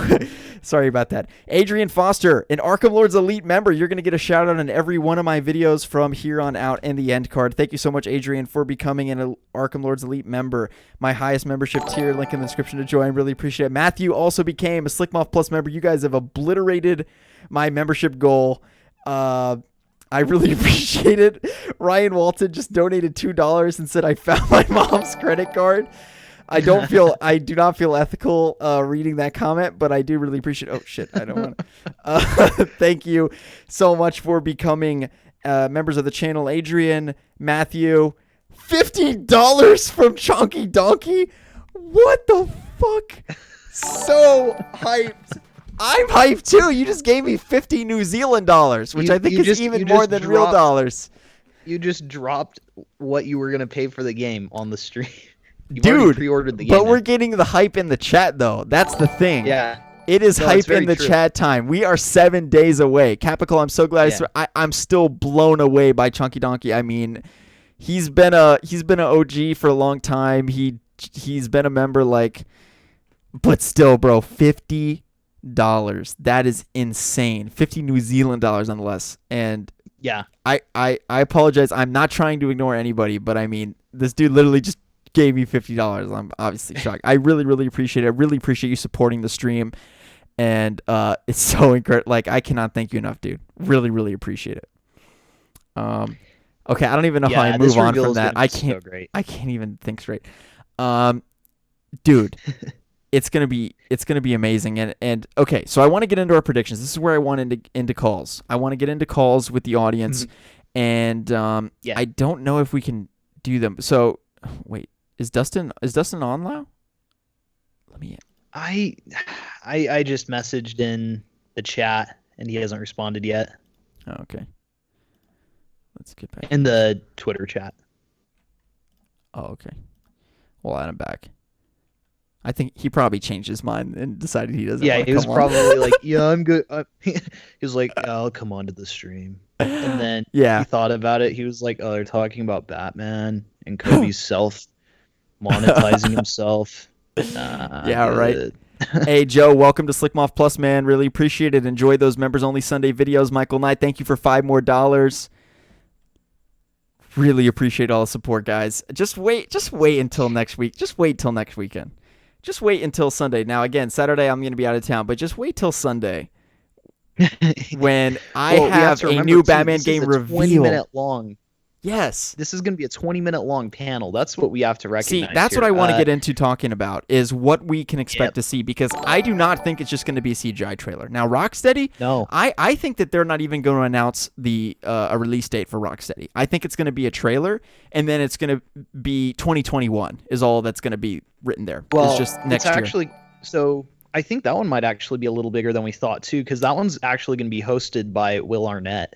sorry about that. Adrian Foster, an Arkham Lords Elite member. You're going to get a shout out on every one of my videos from here on out and the end card. Thank you so much, Adrian, for becoming an Arkham Lords Elite member. My highest membership tier, link in the description to join. Really appreciate it. Matthew also became a Slickmoff Plus member. You guys have obliterated my membership goal. I really appreciate it. Ryan Walton just donated $2 and said, I found my mom's credit card. I do not feel ethical reading that comment, but I do really appreciate. Oh shit, I don't want to. Thank you so much for becoming members of the channel, Adrian, Matthew. $50 from chonkeydonkey. What the fuck? So hyped. I'm hyped too. You just gave me 50 New Zealand dollars, which I think is even more than real dollars. You just dropped what you were gonna pay for the game on the stream. You've Dude, pre-ordered the game. But we're getting the hype in the chat though. That's the thing. Yeah. It is No, hype it's very in the true. chat time. We are 7 days away. Capical, I'm so glad. Yeah. I'm still blown away by Chunky Donkey. I mean, he's been a OG for a long time. He's been a member, like, but still, bro, $50. That is insane. 50 New Zealand dollars nonetheless. And Yeah. I apologize. I'm not trying to ignore anybody, but I mean, this dude literally just gave me $50. I'm obviously shocked. I really, really appreciate it. I really appreciate you supporting the stream. And it's so incredible. Like, I cannot thank you enough, dude. Really, really appreciate it. Okay, I don't even know how I this move on reveal from is that. gonna be so great. I can't even think straight. Dude, it's gonna be amazing. And okay, so I want to get into our predictions. This is where I want into calls. I want to get into calls with the audience, and I don't know if we can do them. So wait, is Dustin on now? Let me. I just messaged in the chat and he hasn't responded yet. Oh, okay. Let's get back in the Twitter chat. Oh, okay. We'll add him back. I think he probably changed his mind and decided he doesn't. Yeah, want to he was come probably like, "Yeah, I'm good." He was like, yeah, "I'll come onto the stream," and then he thought about it. He was like, "Oh, they're talking about Batman and Kobe's self monetizing himself." Yeah, right. Hey, Joe, welcome to Slickmoth Plus, man. Really appreciate it. Enjoy those members-only Sunday videos. Michael Knight, thank you for $5 more. Really appreciate all the support, guys. Just wait until next week. Just wait till next weekend. Just wait until Sunday. Now, again, Saturday I'm going to be out of town, but just wait till Sunday when I have a new Batman game reveal. 20-minute long. Yes. This is going to be a 20-minute long panel. That's what we have to recognize. See, that's here. what I want to get into talking about is what we can expect to see, because I do not think it's just going to be a CGI trailer. Now, Rocksteady, no, I think that they're not even going to announce a release date for Rocksteady. I think it's going to be a trailer, and then it's going to be 2021 is all that's going to be written there. Well, it's just next year. Actually, so I think that one might actually be a little bigger than we thought too, because that one's actually going to be hosted by Will Arnett.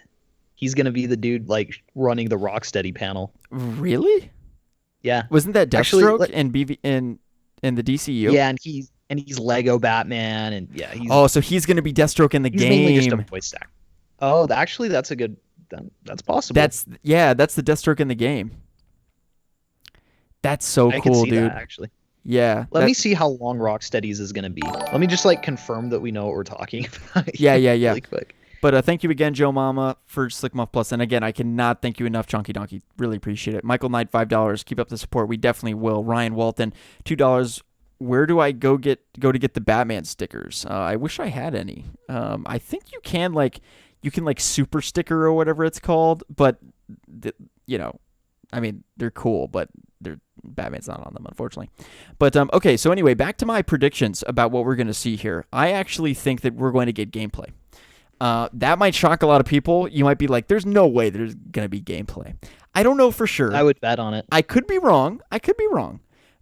He's going to be the dude like running the Rocksteady panel. Really? Yeah. Wasn't that Deathstroke in the DCU? Yeah, and he's Lego Batman, and yeah, he's so he's going to be Deathstroke in the game. Mainly just a voice actor. Oh, actually, that's a good. That's possible. That's the Deathstroke in the game. That's so cool, dude. That, actually. Yeah. Let me see how long Rocksteady's is going to be. Let me just like confirm that we know what we're talking about. Yeah. Really quick. But thank you again, Joe Mama, for Slickmuff Plus. And again, I cannot thank you enough, Chunky Donkey. Really appreciate it. Michael Knight, $5. Keep up the support. We definitely will. Ryan Walton, $2. Where do I go to get the Batman stickers? I wish I had any. I think you can super sticker or whatever it's called. But I mean, they're cool, but Batman's not on them, unfortunately. But okay. So anyway, back to my predictions about what we're going to see here. I actually think that we're going to get gameplay. That might shock a lot of people. You might be like, there's no way there's going to be gameplay. I don't know for sure. I would bet on it. I could be wrong.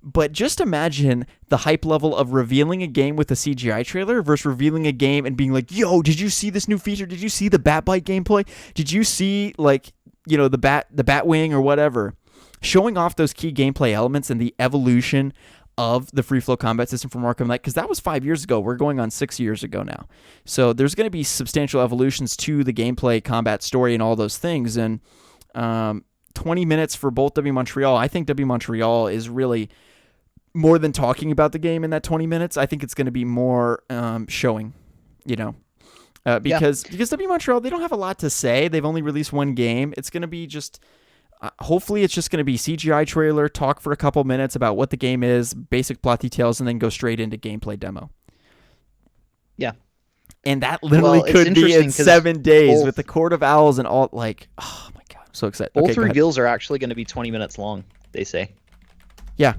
But just imagine the hype level of revealing a game with a CGI trailer versus revealing a game and being like, yo, did you see this new feature? Did you see the Batbite gameplay? Did you see, the Batwing or whatever? Showing off those key gameplay elements and the evolution of the free flow combat system from Arkham Knight, because that was 5 years ago. We're going on 6 years ago now. So there's going to be substantial evolutions to the gameplay, combat, story, and all those things. And 20 minutes for both W Montreal. I think W Montreal is really more than talking about the game in that 20 minutes. I think it's going to be more showing, because W Montreal, they don't have a lot to say. They've only released one game. It's going to be just... hopefully it's just going to be CGI trailer, talk for a couple minutes about what the game is, basic plot details, and then go straight into gameplay demo. Yeah. And that literally could be in 7 days with the Court of Owls and all, oh my God, I'm so excited. Both reveals are actually going to be 20 minutes long, they say. Yeah.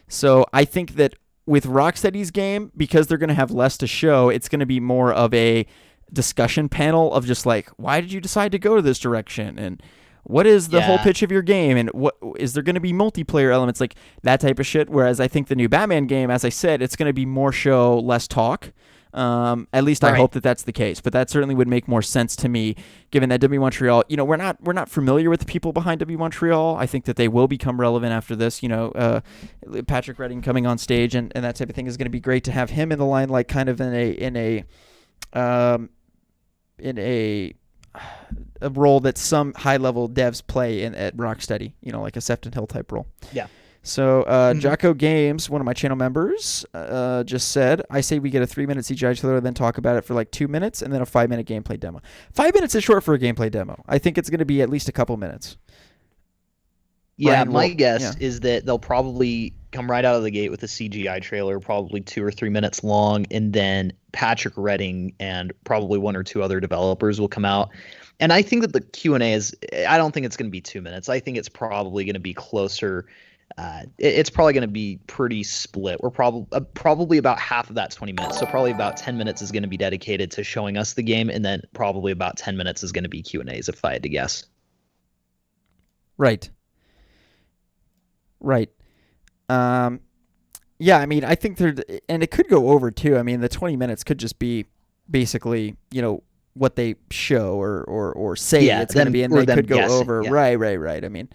So I think that with Rocksteady's game, because they're going to have less to show, it's going to be more of a discussion panel of just why did you decide to go to this direction? And what is the whole pitch of your game? And what is there going to be multiplayer elements, like that type of shit? Whereas I think the new Batman game, as I said, it's going to be more show, less talk. At least I Right. hope that that's the case. But that certainly would make more sense to me, given that W Montreal. We're not familiar with the people behind W Montreal. I think that they will become relevant after this. Patrick Redding coming on stage and that type of thing is going to be great to have him in the limelight, kind of in a role that some high level devs play at Rocksteady. Like a Sefton Hill type role. Yeah. So, Jocko Games, one of my channel members, just said, I say we get a 3-minute CGI trailer, then talk about it for like 2 minutes, and then a 5-minute gameplay demo. 5 minutes is short for a gameplay demo. I think it's going to be at least a couple minutes. Yeah, Brian, my guess is that they'll probably come right out of the gate with a CGI trailer, probably 2 or 3 minutes long, and then Patrick Redding and probably 1 or 2 other developers will come out. And I think that the Q&A I don't think it's going to be 2 minutes. I think it's probably going to be closer. It's probably going to be pretty split. We're probably about half of that's 20 minutes. So probably about 10 minutes is going to be dedicated to showing us the game, and then probably about 10 minutes is going to be Q&As, if I had to guess. Right. Yeah, I mean, I think and it could go over too. I mean, the 20 minutes could just be basically, what they show or say it's going to be, and they could go over. Yeah. Right. I mean,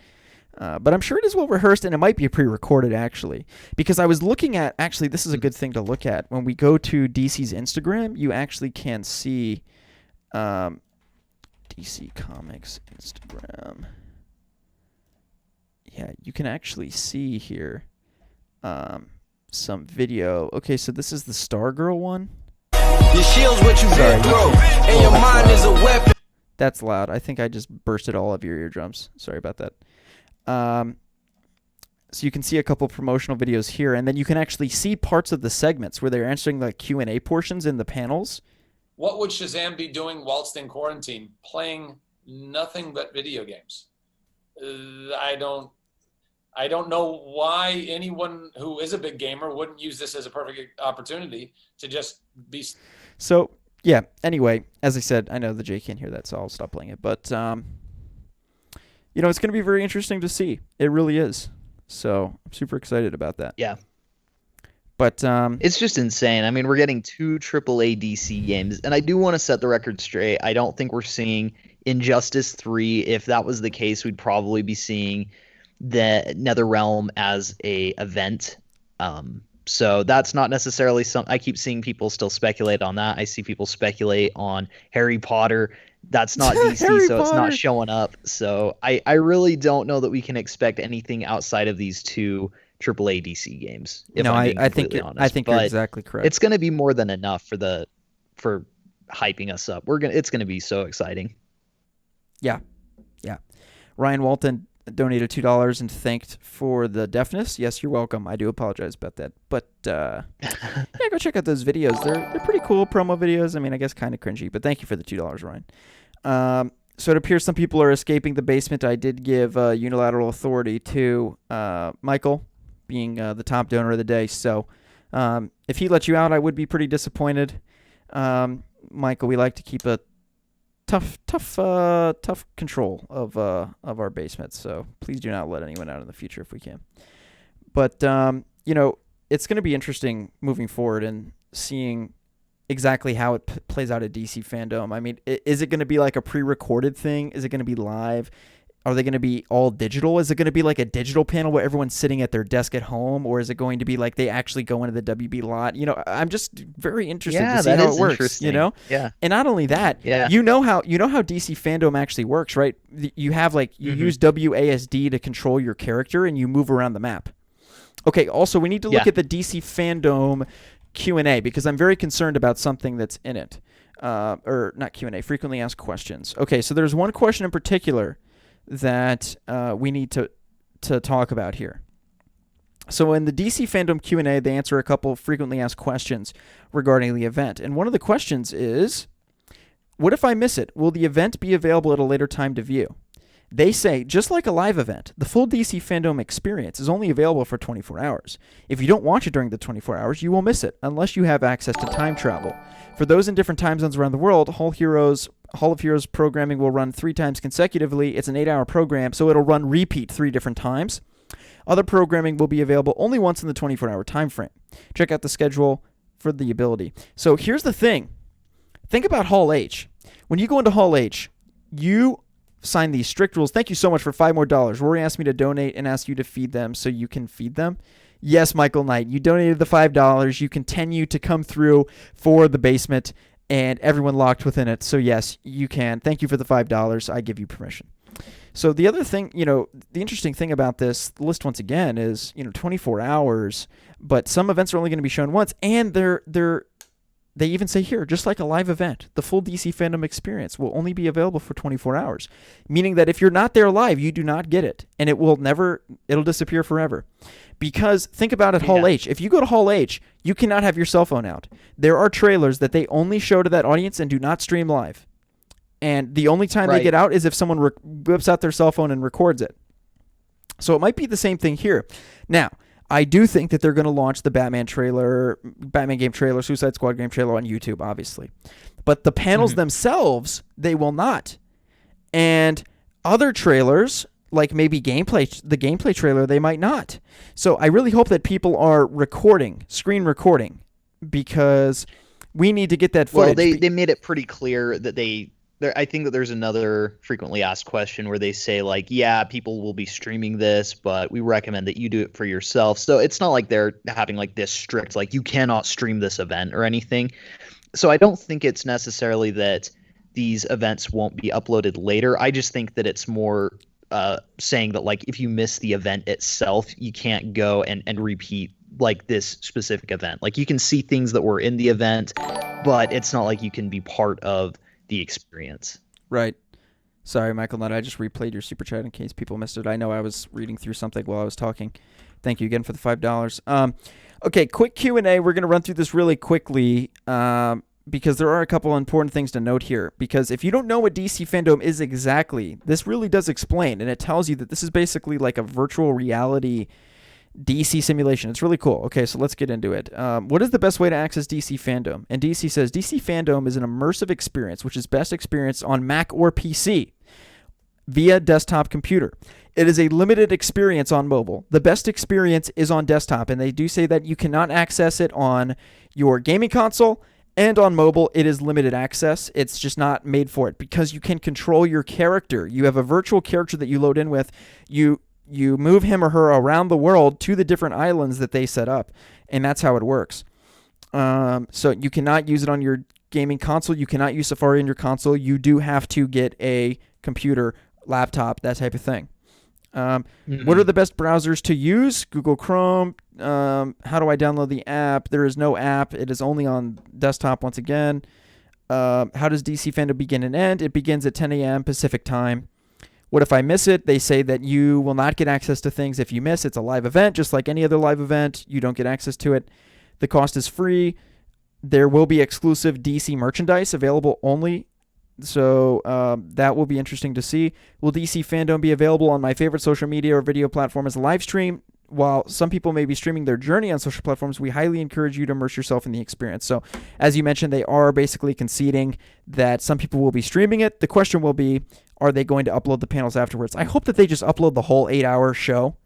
but I'm sure it is well rehearsed, and it might be pre-recorded actually, because I was looking at, actually, this is a good thing to look at. When we go to DC's Instagram, you actually can see DC Comics Instagram. Yeah, you can actually see here some video. Okay, so this is the Stargirl one. Your shield's what you've been through, and your mind is a weapon. That's loud. I think I just bursted all of your eardrums. Sorry about that. So you can see a couple promotional videos here, and then you can actually see parts of the segments where they're answering the Q&A portions in the panels. What would Shazam be doing whilst in quarantine? Playing nothing but video games. I don't know why anyone who is a big gamer wouldn't use this as a perfect opportunity to just be. So, yeah, anyway, as I said, I know the J can't hear that, so I'll stop playing it. But, it's going to be very interesting to see. It really is. So I'm super excited about that. Yeah. But it's just insane. I mean, we're getting 2 AAA DC games, and I do want to set the record straight. I don't think we're seeing Injustice 3. If that was the case, we'd probably be seeing the NetherRealm as a event. So that's not necessarily something. I keep seeing people still speculate on that. I see people speculate on Harry Potter. That's not DC, so it's not showing up. So I really don't know that we can expect anything outside of these 2 AAA DC games. I think you're exactly correct. It's going to be more than enough for hyping us up. It's going to be so exciting. Yeah. Ryan Walton donated $2 and thanked for the deafness. Yes, you're welcome. I do apologize about that. But yeah, go check out those videos. They're pretty cool promo videos. I mean, I guess kind of cringy, but thank you for the $2, Ryan. So it appears some people are escaping the basement. I did give unilateral authority to Michael, being the top donor of the day. So if he let you out, I would be pretty disappointed. Michael, we like to keep a tough control of our basement. So please do not let anyone out in the future if we can. But it's going to be interesting moving forward and seeing exactly how it plays out at DC Fandom. I mean, is it going to be like a pre-recorded thing? Is it going to be live? Are they going to be all digital? Is it going to be like a digital panel where everyone's sitting at their desk at home? Or is it going to be like they actually go into the WB lot? I'm just very interested to see how it works, Yeah. And not only that, you know how DC Fandom actually works, right? You have you use WASD to control your character and you move around the map. Okay, also we need to look at the DC Fandom Q&A because I'm very concerned about something that's in it. Or not Q&A, frequently asked questions. Okay, so there's one question in particular that we need to talk about here. So in the DC Fandom Q&A, they answer a couple of frequently asked questions regarding the event. And one of the questions is, what if I miss it? Will the event be available at a later time to view? They say, just like a live event, the full DC Fandom experience is only available for 24 hours. If you don't watch it during the 24 hours, you will miss it, unless you have access to time travel. For those in different time zones around the world, Hall of Heroes programming will run 3 times consecutively. It's an 8-hour program, so it'll run repeat 3 different times. Other programming will be available only once in the 24-hour time frame. Check out the schedule for the ability. So here's the thing. Think about Hall H. When you go into Hall H, you sign these strict rules. Thank you so much for $5 more. Rory asked me to donate and ask you to feed them so you can feed them. Yes, Michael Knight, you donated the $5. You continue to come through for the basement and everyone locked within it. So yes, you can. Thank you for the $5. I give you permission. So the other thing, the interesting thing about this list once again is, 24 hours, but some events are only going to be shown once, and they even say here, just like a live event, the full DC fandom experience will only be available for 24 hours, meaning that if you're not there live, you do not get it, and it'll disappear forever. Because think about it, Hall H. If you go to Hall H, you cannot have your cell phone out. There are trailers that they only show to that audience and do not stream live. And the only time they get out is if someone whips out their cell phone and records it. So it might be the same thing here. Now, I do think that they're going to launch the Batman game trailer, Suicide Squad game trailer on YouTube, obviously. But the panels themselves, they will not. And other trailers, like maybe the gameplay trailer, they might not. So I really hope that people are screen recording, because we need to get that footage. Well, they made it pretty clear that I think that there's another frequently asked question where they say, like, yeah, people will be streaming this, but we recommend that you do it for yourself. So it's not like they're having like this strict, like, you cannot stream this event or anything. So I don't think it's necessarily that these events won't be uploaded later. I just think that it's more saying that, like, if you miss the event itself, you can't go and repeat like this specific event. Like, you can see things that were in the event, but it's not like you can be part of the experience. Right. Sorry, Michael Nutt, I just replayed your super chat in case people missed it. I know I was reading through something while I was talking. Thank you again for the $5. Okay, quick Q&A. We're going to run through this really quickly because there are a couple important things to note here. Because if you don't know what DC Fandom is exactly, this really does explain, and it tells you that this is basically like a virtual reality DC simulation. It's really cool. Okay, so let's get into it. What is the best way to access DC Fandom? And DC says, DC Fandom is an immersive experience, which is best experienced on Mac or PC via desktop computer. It is a limited experience on mobile. The best experience is on desktop, and they do say that you cannot access it on your gaming console, and on mobile, it is limited access. It's just not made for it, because you can control your character. You have a virtual character that you load in with. You move him or her around the world to the different islands that they set up, and that's how it works. So you cannot use it on your gaming console. You cannot use Safari on your console. You do have to get a computer, laptop, that type of thing. What are the best browsers to use? Google Chrome. How do I download the app? There is no app. It is only on desktop once again. How does DC Fandom begin and end? It begins at 10 a.m. Pacific time. What if I miss it? They say that you will not get access to things if you miss. It's a live event, just like any other live event. You don't get access to it. The cost is free. There will be exclusive DC merchandise available only. So that will be interesting to see. Will DC Fandom be available on my favorite social media or video platform as a live stream? While some people may be streaming their journey on social platforms, we highly encourage you to immerse yourself in the experience. So, as you mentioned, they are basically conceding that some people will be streaming it. The question will be, are they going to upload the panels afterwards? I hope that they just upload the whole 8-hour show,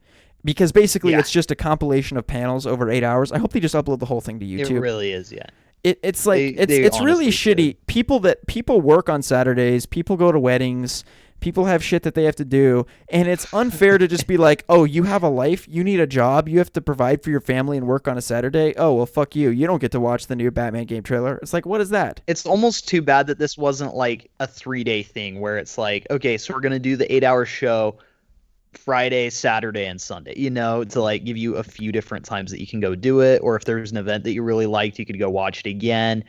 because basically it's just a compilation of panels over 8 hours. I hope they just upload the whole thing to YouTube. It really is, yeah. It's like it's really shitty. People work on Saturdays. People go to weddings. People have shit that they have to do, and it's unfair to just be like, oh, you have a life, you need a job, you have to provide for your family and work on a Saturday. Oh, well, fuck you. You don't get to watch the new Batman game trailer. It's like, what is that? It's almost too bad that this wasn't like a 3-day thing where it's like, okay, so we're going to do the 8-hour show Friday, Saturday, and Sunday, to like give you a few different times that you can go do it. Or if there's an event that you really liked, you could go watch it again.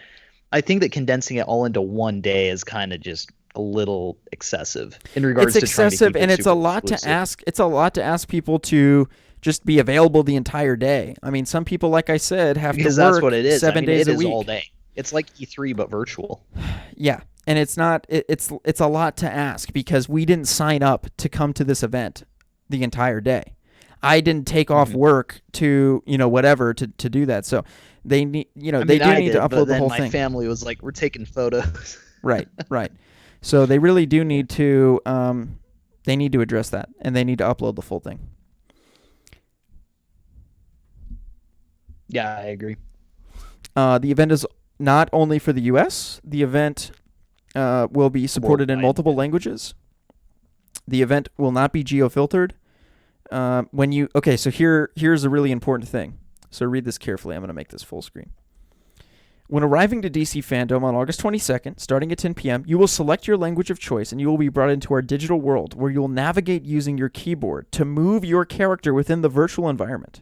I think that condensing it all into one day is kind of just a little excessive in regards to trying to keep it and it's a lot exclusive. to ask. It's a lot to ask people to just be available the entire day. I mean, some people, like I said, have because to work that's what it is. 7 days a week. It is all day. It's like E3 but virtual. Yeah, and it's not. It's a lot to ask because we didn't sign up to come to this event the entire day. I didn't take off work to whatever to do that. So they need they do need to upload the whole thing. My family was like, we're taking photos. Right. So they really do need to they need to address that, and they need to upload the full thing. Yeah, I agree. The event is not only for the U.S. The event will be supported in multiple languages. The event will not be geo-filtered. So here's a really important thing. So read this carefully. I'm going to make this full screen. When arriving to DC Fandom on August 22nd, starting at 10 p.m., you will select your language of choice and you will be brought into our digital world where you will navigate using your keyboard to move your character within the virtual environment.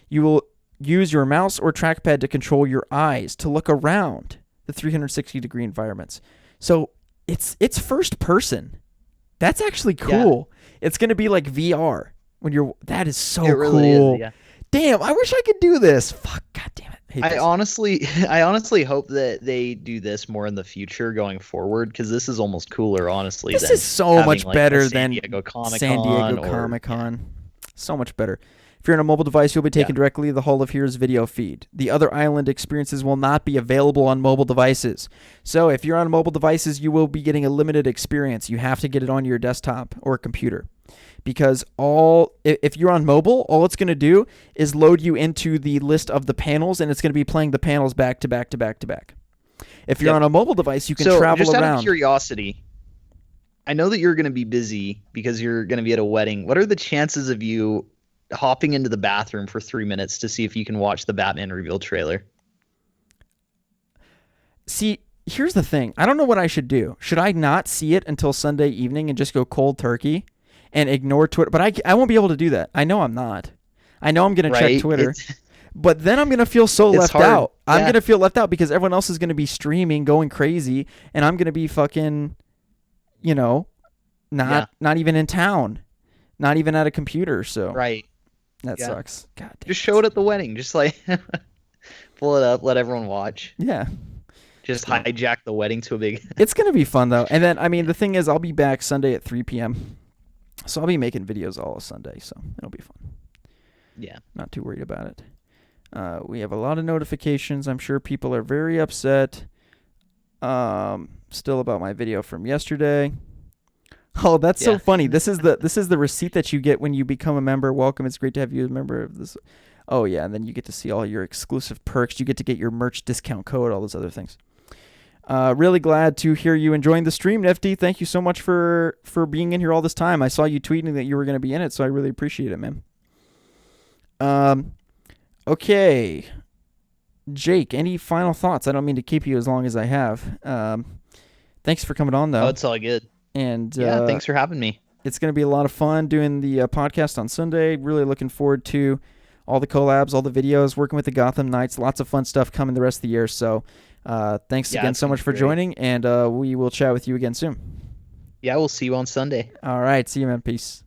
You will use your mouse or trackpad to control your eyes to look around the 360-degree environments. So it's first person. That's actually cool. Yeah. It's going to be like VR that is so really cool. Is, yeah. Damn, I wish I could do this. Fuck, god damn it. I honestly hope that they do this more in the future going forward, because this is almost cooler, honestly. This is so much better than San Diego Comic-Con. Yeah. So much better. If you're on a mobile device, you'll be taken directly to the Hall of Heroes video feed. The other island experiences will not be available on mobile devices. So if you're on mobile devices, you will be getting a limited experience. You have to get it on your desktop or computer. Because if you're on mobile, all it's going to do is load you into the list of the panels, and it's going to be playing the panels back to back to back to back. If you're on a mobile device, you can travel around. Just out of curiosity, I know that you're going to be busy because you're going to be at a wedding. What are the chances of you hopping into the bathroom for 3 minutes to see if you can watch the Batman reveal trailer? See, here's the thing. I don't know what I should do. Should I not see it until Sunday evening and just go cold turkey and ignore Twitter? But I won't be able to do that. I know I'm not. I know I'm going to check Twitter. But then I'm going to feel so left out. I'm going to feel left out because everyone else is going to be streaming, going crazy, and I'm going to be fucking, not even in town. Not even at a computer, so. Right. That sucks. God damn. Just show it at the wedding. Just like pull it up, let everyone watch. Yeah. Just hijack the wedding to a big. It's going to be fun, though. And then, the thing is, I'll be back Sunday at 3 p.m. So I'll be making videos all of Sunday, so it'll be fun. Yeah. Not too worried about it. We have a lot of notifications. I'm sure people are very upset still about my video from yesterday. Oh, that's so funny. This is the receipt that you get when you become a member. Welcome. It's great to have you as a member of this. Oh, yeah, and then you get to see all your exclusive perks. You get to get your merch discount code, all those other things. Really glad to hear you enjoying the stream, Nifty. Thank you so much for being in here all this time. I saw you tweeting that you were going to be in it, so I really appreciate it, man. Okay. Jake, any final thoughts? I don't mean to keep you as long as I have. Thanks for coming on, though. Oh, it's all good. And thanks for having me. It's going to be a lot of fun doing the podcast on Sunday. Really looking forward to all the collabs, all the videos, working with the Gotham Knights. Lots of fun stuff coming the rest of the year. So thanks again so much for joining, and we will chat with you again soon. Yeah, we'll see you on Sunday. All right. See you, man. Peace.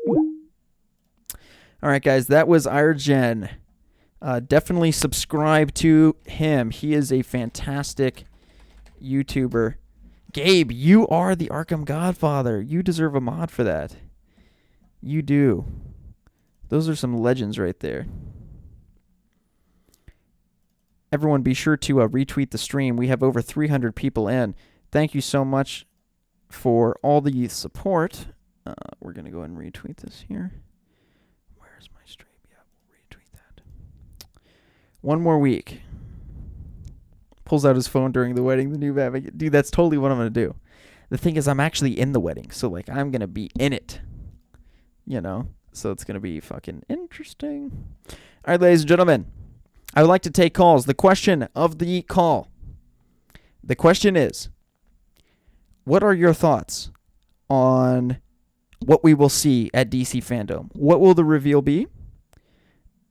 All right, guys. That was Irgen. Definitely subscribe to him. He is a fantastic YouTuber. Gabe, you are the Arkham Godfather. You deserve a mod for that. You do. Those are some legends right there. Everyone be sure to retweet the stream. We have over 300 people in. Thank you so much for all the support. We're going to go ahead and retweet this here. Where's my stream? Yeah, we'll retweet that. One more week. Pulls out his phone during the wedding. The new Batman. Dude, that's totally what I'm going to do. The thing is, I'm actually in the wedding. So, I'm going to be in it. So it's going to be fucking interesting. All right, ladies and gentlemen. I would like to take calls. The question of the call. The question is, what are your thoughts on what we will see at DC Fandom? What will the reveal be?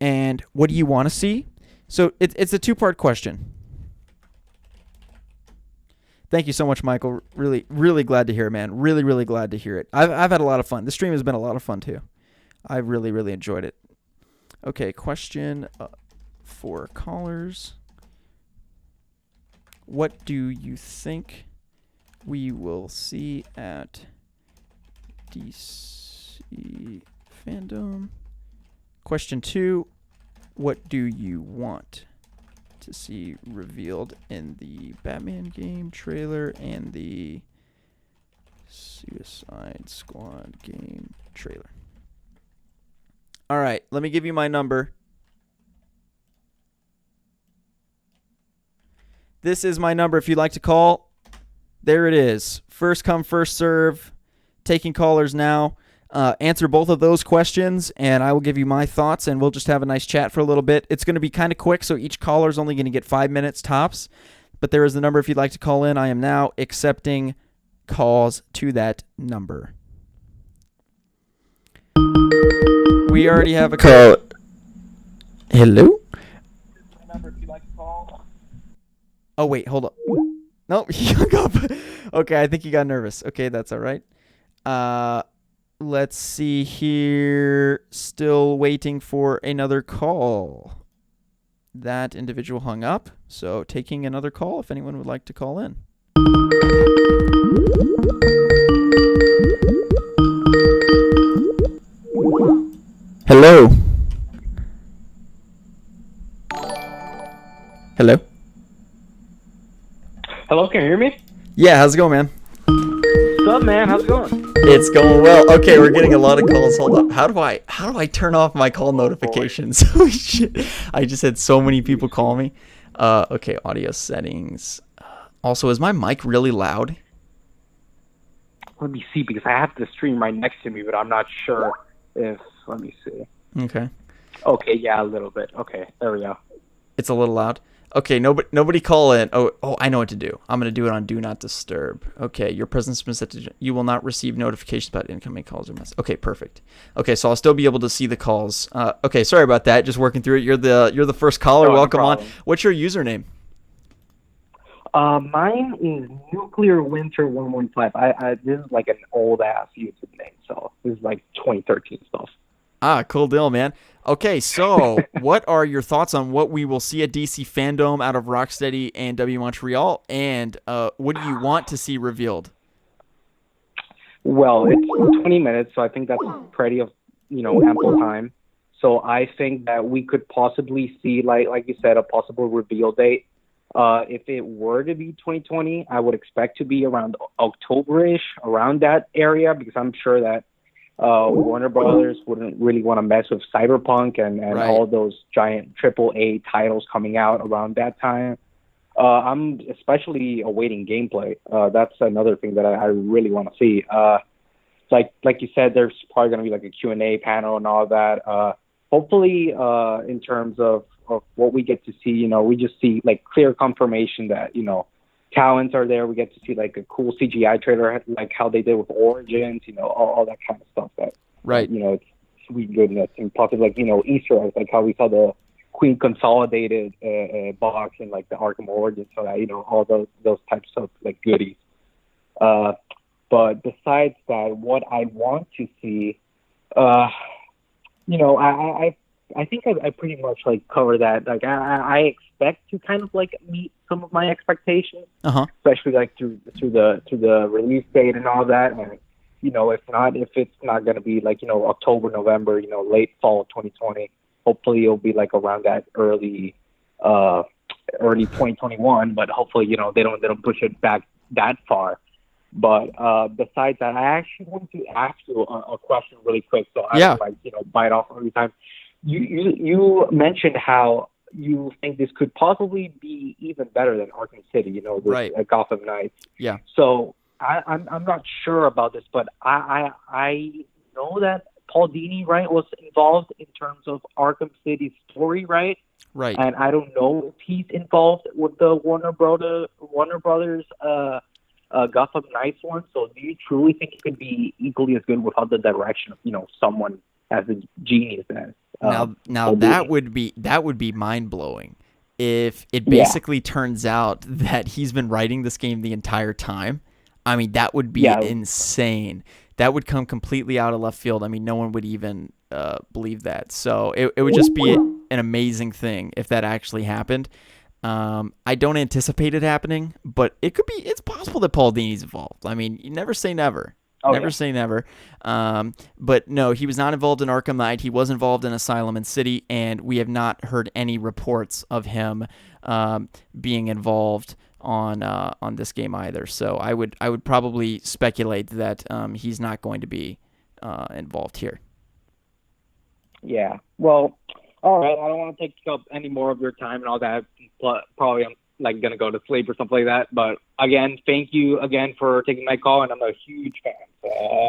And what do you want to see? So it's a two-part question. Thank you so much, Michael. Really, really glad to hear it, man. Really, really glad to hear it. I've had a lot of fun. The stream has been a lot of fun, too. I really, really enjoyed it. Okay, question for callers. What do you think we will see at DC Fandom? Question 2, what do you want to see revealed in the Batman game trailer and the Suicide Squad game trailer? All right, let me give you my number. This is my number if you'd like to call. There it is. First come, first serve. Taking callers now. Answer both of those questions, and I will give you my thoughts, and we'll just have a nice chat for a little bit. It's going to be kind of quick, so each caller is only going to get 5 minutes tops. But there is the number if you'd like to call in. I am now accepting calls to that number. We already have a call. Hello? Oh, wait, hold up. Nope, he hung up. Okay, I think he got nervous. Okay, that's all right. Let's see here. Still waiting for another call. That individual hung up. So taking another call if anyone would like to call in. Hello. Hello. Hello, can you hear me? Yeah, how's it going, man? What's up, man? How's it going? It's going well. Okay, we're getting a lot of calls. Hold up. How do I turn off my call notifications? Holy shit. I just had so many people call me. Okay, audio settings. Also, is my mic really loud? Let me see, because I have the stream right next to me, but I'm not sure if... Let me see. Okay. Okay, yeah, a little bit. Okay, there we go. It's a little loud. Okay, nobody call in. Oh, I know what to do. I'm going to do it on Do Not Disturb. Okay, your presence has been set to... You will not receive notifications about incoming calls or messages. Okay, perfect. Okay, so I'll still be able to see the calls. Okay, sorry about that. Just working through it. You're the first caller. Welcome on. What's your username? Mine is Nuclear Winter 115. This is like an old-ass YouTube name, so this is like 2013 stuff. Cool deal, man. Okay, so what are your thoughts on what we will see at DC Fandom out of Rocksteady and W Montreal, and what do you want to see revealed? Well, it's 20 minutes, so I think that's pretty of ample time. So I think that we could possibly see, like you said, a possible reveal date. If it were to be 2020, I would expect to be around October-ish, around that area, because I'm sure that Warner Brothers wouldn't really want to mess with Cyberpunk and right. all those giant AAA titles coming out around that time. I'm especially awaiting gameplay. That's another thing that I really want to see. Like you said, there's probably going to be like a Q&A panel and all that. Hopefully, in terms of what we get to see, we just see like clear confirmation that, talents are there. We get to see like a cool CGI trailer, like how they did with Origins, all that kind of stuff that, right. It's sweet goodness, and possibly like, Easter eggs, like how we saw the Queen Consolidated box and like the Arkham Origins, so that, all those types of like goodies. But besides that, what I want to see, I think I pretty much like cover that. Like I expect to kind of like meet some of my expectations, especially like through the release date and all that. And if it's not going to be like October, November, late fall 2020, hopefully it'll be like around that early 2021. But hopefully they don't push it back that far. But besides that, I actually want to ask you a question really quick, so I don't bite off every time. You mentioned how you think this could possibly be even better than Arkham City, right. Gotham Knights. Yeah. So I'm not sure about this, but I know that Paul Dini, right, was involved in terms of Arkham City's story, right? Right. And I don't know if he's involved with the Warner Brothers Gotham Knights one. So do you truly think it could be equally as good without the direction of someone as a genius as? Now that would be mind blowing if it basically turns out that he's been writing this game the entire time. I mean, that would be insane. That would come completely out of left field. I mean, no one would even believe that. So it would just be an amazing thing if that actually happened. I don't anticipate it happening, but it's possible that Paul Dini's involved. I mean, you never say never. Never say never. But no, he was not involved in Arkham Knight. He was involved in Asylum and City, and we have not heard any reports of him being involved on this game either. So I would probably speculate that he's not going to be involved here. Yeah. Well, all right. I don't want to take up any more of your time and all that. But probably like gonna go to sleep or something like that. But again, thank you again for taking my call, and I'm a huge fan.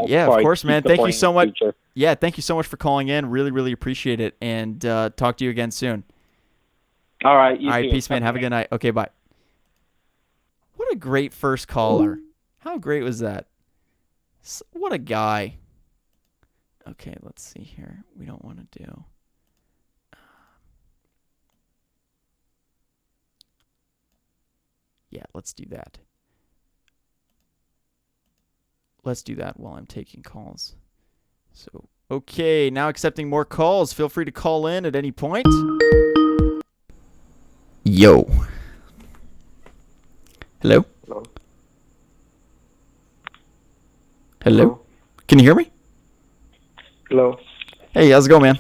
Yeah, of course, man. Thank you so much. Future. Yeah, thank you so much for calling in. Really, really appreciate it. And talk to you again soon. All right. All right, peace, man. Have a good night. Okay, bye. What a great first caller. How great was that? What a guy. Okay, let's see here. We don't want to do... Yeah, let's do that. Let's do that while I'm taking calls. So, okay, now accepting more calls. Feel free to call in at any point. Yo. Hello? Hello. Hello? Can you hear me? Hello. Hey, how's it going, man?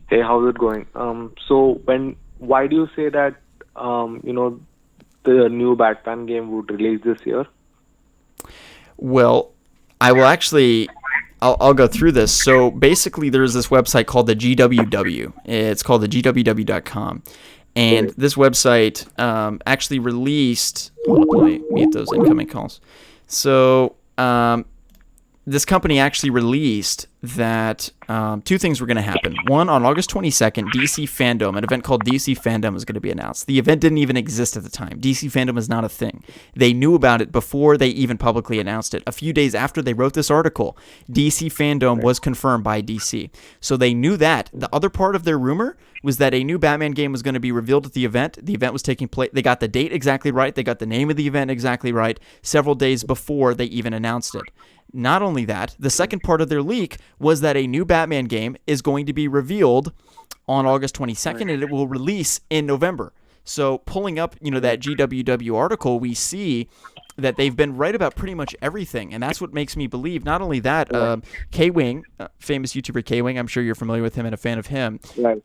Hey, how's it going? So why do you say that the new Batman game would release this year? Well, I will actually... I'll go through this. So basically, there's this website called the GWW. It's called the GWW.com. And this website actually released... Hold up, let me mute those incoming calls. So this company actually released that two things were going to happen. One, on August 22nd, DC Fandom, an event called DC Fandom, is going to be announced. The event didn't even exist at the time. DC Fandom is not a thing. They knew about it before they even publicly announced it. A few days after they wrote this article, DC Fandom was confirmed by DC. So they knew that. The other part of their rumor was that a new Batman game was going to be revealed at the event. The event was taking place. They got the date exactly right. They got the name of the event exactly right several days before they even announced it. Not only that, the second part of their leak was that a new Batman game is going to be revealed on August 22nd, and it will release in November. So pulling up, that GWW article, we see that they've been right about pretty much everything, and that's what makes me believe. Not only that, K-Wing, famous YouTuber K-Wing, I'm sure you're familiar with him and a fan of him. Right.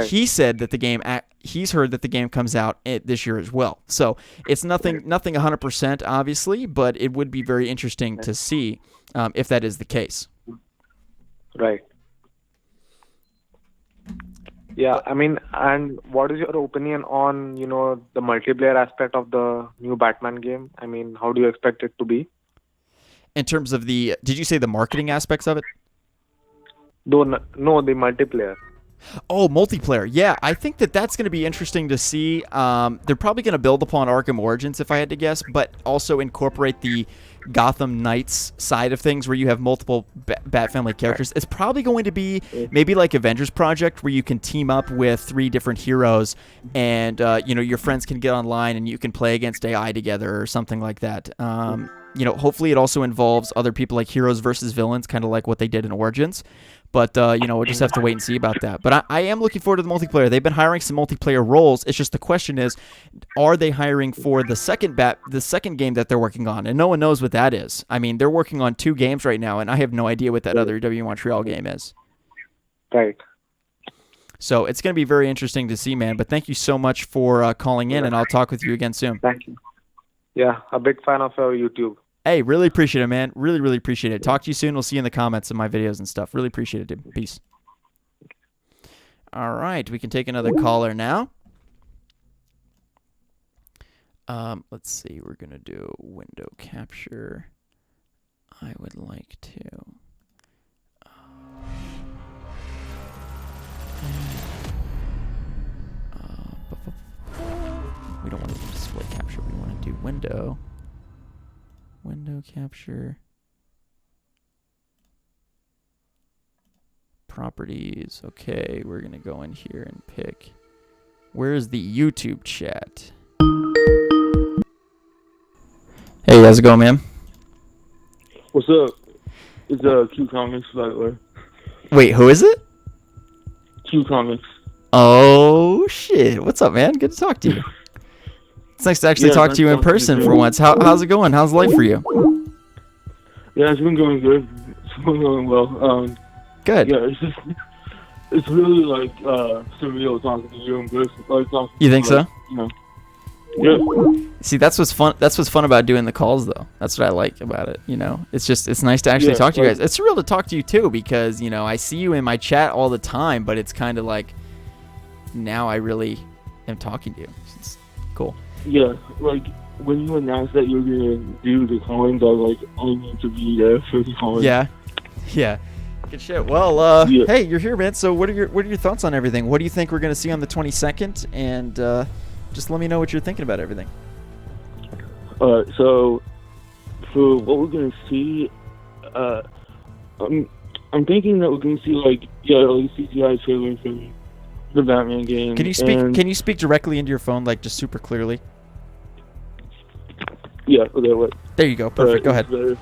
He said that the game, he's heard that the game comes out this year as well. So it's nothing 100%, obviously, but it would be very interesting to see if that is the case. Right. Yeah, I mean, and what is your opinion on, the multiplayer aspect of the new Batman game? I mean, how do you expect it to be? In terms of did you say the marketing aspects of it? No, the multiplayer. Oh, multiplayer. Yeah, I think that's going to be interesting to see. They're probably going to build upon Arkham Origins, if I had to guess, but also incorporate the Gotham Knights side of things where you have multiple Bat Family characters. It's probably going to be maybe like Avengers Project, where you can team up with 3 different heroes and, your friends can get online and you can play against AI together or something like that. Hopefully it also involves other people, like heroes versus villains, kind of like what they did in Origins. But, we'll just have to wait and see about that. But I am looking forward to the multiplayer. They've been hiring some multiplayer roles. It's just the question is, are they hiring for the second game that they're working on? And no one knows what that is. I mean, they're working on 2 games right now, and I have no idea what that other W Montreal game is. Right. So it's going to be very interesting to see, man. But thank you so much for calling in, and I'll talk with you again soon. Thank you. Yeah, a big fan of your YouTube. Hey, really appreciate it, man. Really, really appreciate it. Talk to you soon. We'll see you in the comments of my videos and stuff. Really appreciate it, dude. Peace. All right, we can take another caller now. Let's see. We're going to do window capture. I would like to... we don't want to do display capture. We want to do window capture, properties. Okay, we're gonna go in here and pick, where's the YouTube chat? Hey, how's it going, man? What's up? It's QComix, by the way. Wait, who is it? QComix. Oh shit, what's up, man? Good to talk to you. It's nice to actually talk to you in person for once. How's it going? How's life for you? Yeah, it's been going good. It's been going well. Good. Yeah, it's really like surreal talking to you in person. You think so? Yeah. See, that's what's fun. That's what's fun about doing the calls, though. That's what I like about it. It's nice to actually talk to you guys. It's surreal to talk to you too, because I see you in my chat all the time, but it's kind of like now I really am talking to you. It's cool. Yeah, like when you announced that you were gonna do the callings, I was like, I need to be there for the callings. Yeah. Good shit. Well, Yeah. hey, you're here, man. So what are your thoughts on everything? What do you think we're gonna see on the 22nd? And just let me know what you're thinking about everything. So for what we're gonna see, I'm thinking that we're gonna see like CGI trailer for the Batman game. Can you speak directly into your phone, like just super clearly? Yeah. Okay. What? There you go. Perfect. Go ahead.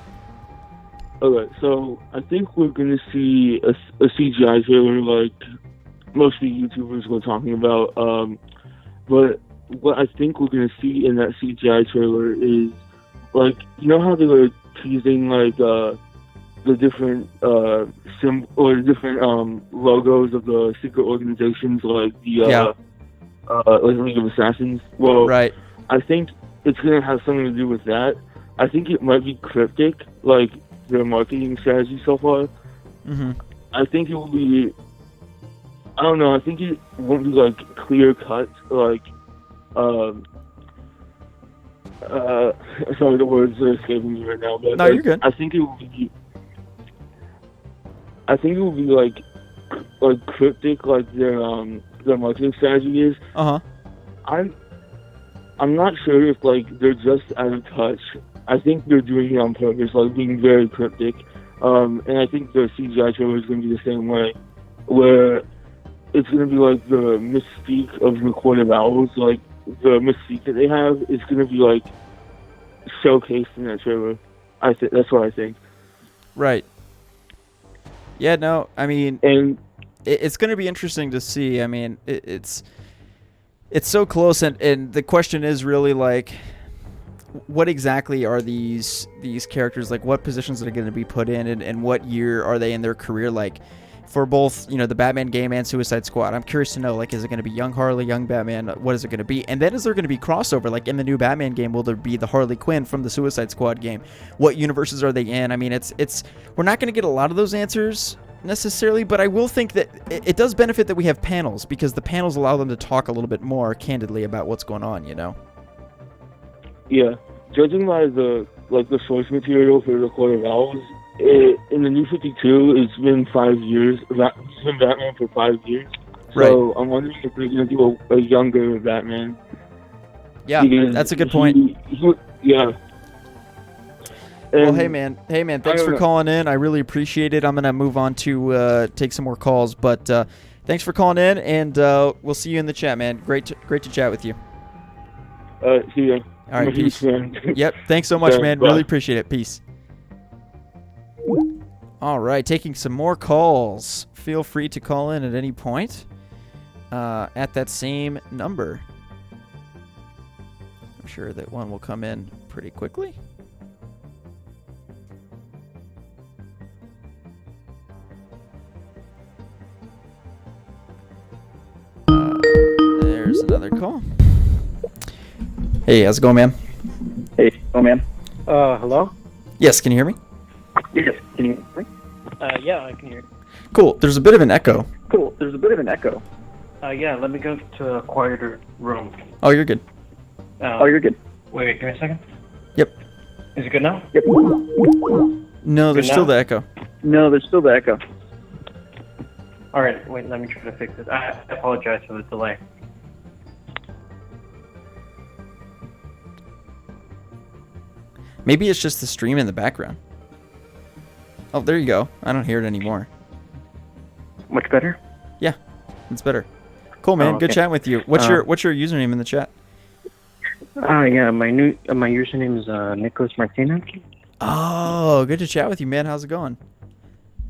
Okay, so I think we're gonna see a CGI trailer like most of the YouTubers were talking about. But what I think we're gonna see in that CGI trailer is like, you know how they were teasing like the different different logos of the secret organizations, like the like League of Assassins. Well, Right. I think it's gonna have something to do with that. I think it might be cryptic, like their marketing strategy so far. Mm-hmm. I think it will be. I don't know. I think it won't be like clear cut, like. Sorry, the words are escaping me right now. But No, you're good. I think it will be. I think it will be like cryptic, like their marketing strategy is. Uh-huh. I'm not sure if like they're just out of touch. I think they're doing it on purpose, like being very cryptic. And I think the CGI trailer is going to be the same way, where it's going to be like the mystique of recorded owls, like the mystique that they have is going to be like showcased in that trailer. That's what I think. Right. Yeah, no, I mean, And it's going to be interesting to see. I mean, it's so close, and the question is really like, what exactly are these characters, like what positions are going to be put in, and what year are they in their career, like for both, you know, the Batman game and Suicide Squad? I'm curious to know, like, is it going to be young Harley, young Batman? What is it going to be? And then is there going to be crossover, like in the new Batman game? Will there be the Harley Quinn from the Suicide Squad game? What universes are they in? I mean, it's we're not going to get a lot of those answers necessarily, but I will think that it does benefit that we have panels, because the panels allow them to talk a little bit more candidly about what's going on, you know? yeah, judging by the source material for the Court of Owls, in the New 52, it's been 5 years. It's been Batman for 5 years. So Right. I'm wondering if they're going to do a younger Batman. Yeah, Because that's a good point. Yeah. Well, And hey man, thanks for calling in. I really appreciate it. I'm gonna move on to take some more calls, but thanks for calling in, and we'll see you in the chat, man. Great to chat with you. See ya. All right, I'm a huge peace. fan. Yep, thanks so much, Yeah, man. bye. Really appreciate it. Peace. All right, taking some more calls. Feel free to call in at any point at that same number. I'm sure that one will come in pretty quickly. There's another call. Hey, how's it going, man? Hey, man. Hello? Yes, can you hear me? Yes, can you hear me? Yeah, I can hear you. Cool. There's a bit of an echo. Cool, there's a bit of an echo. Yeah, let me go to a quieter room. Oh, you're good. Oh, you're good. Wait, give me a second. Yep. Is it good now? Yep. No, there's Good still now? the echo. No, there's still the echo. Alright, wait, let me try to fix it. I apologize for the delay. Maybe it's just the stream in the background. Oh, there you go. I don't hear it anymore. Much better? Yeah, it's better. Cool, man. Oh, Good okay. chatting with you. What's your username in the chat? Yeah, my username is Nicholas Martinez. Oh, good to chat with you, man. How's it going?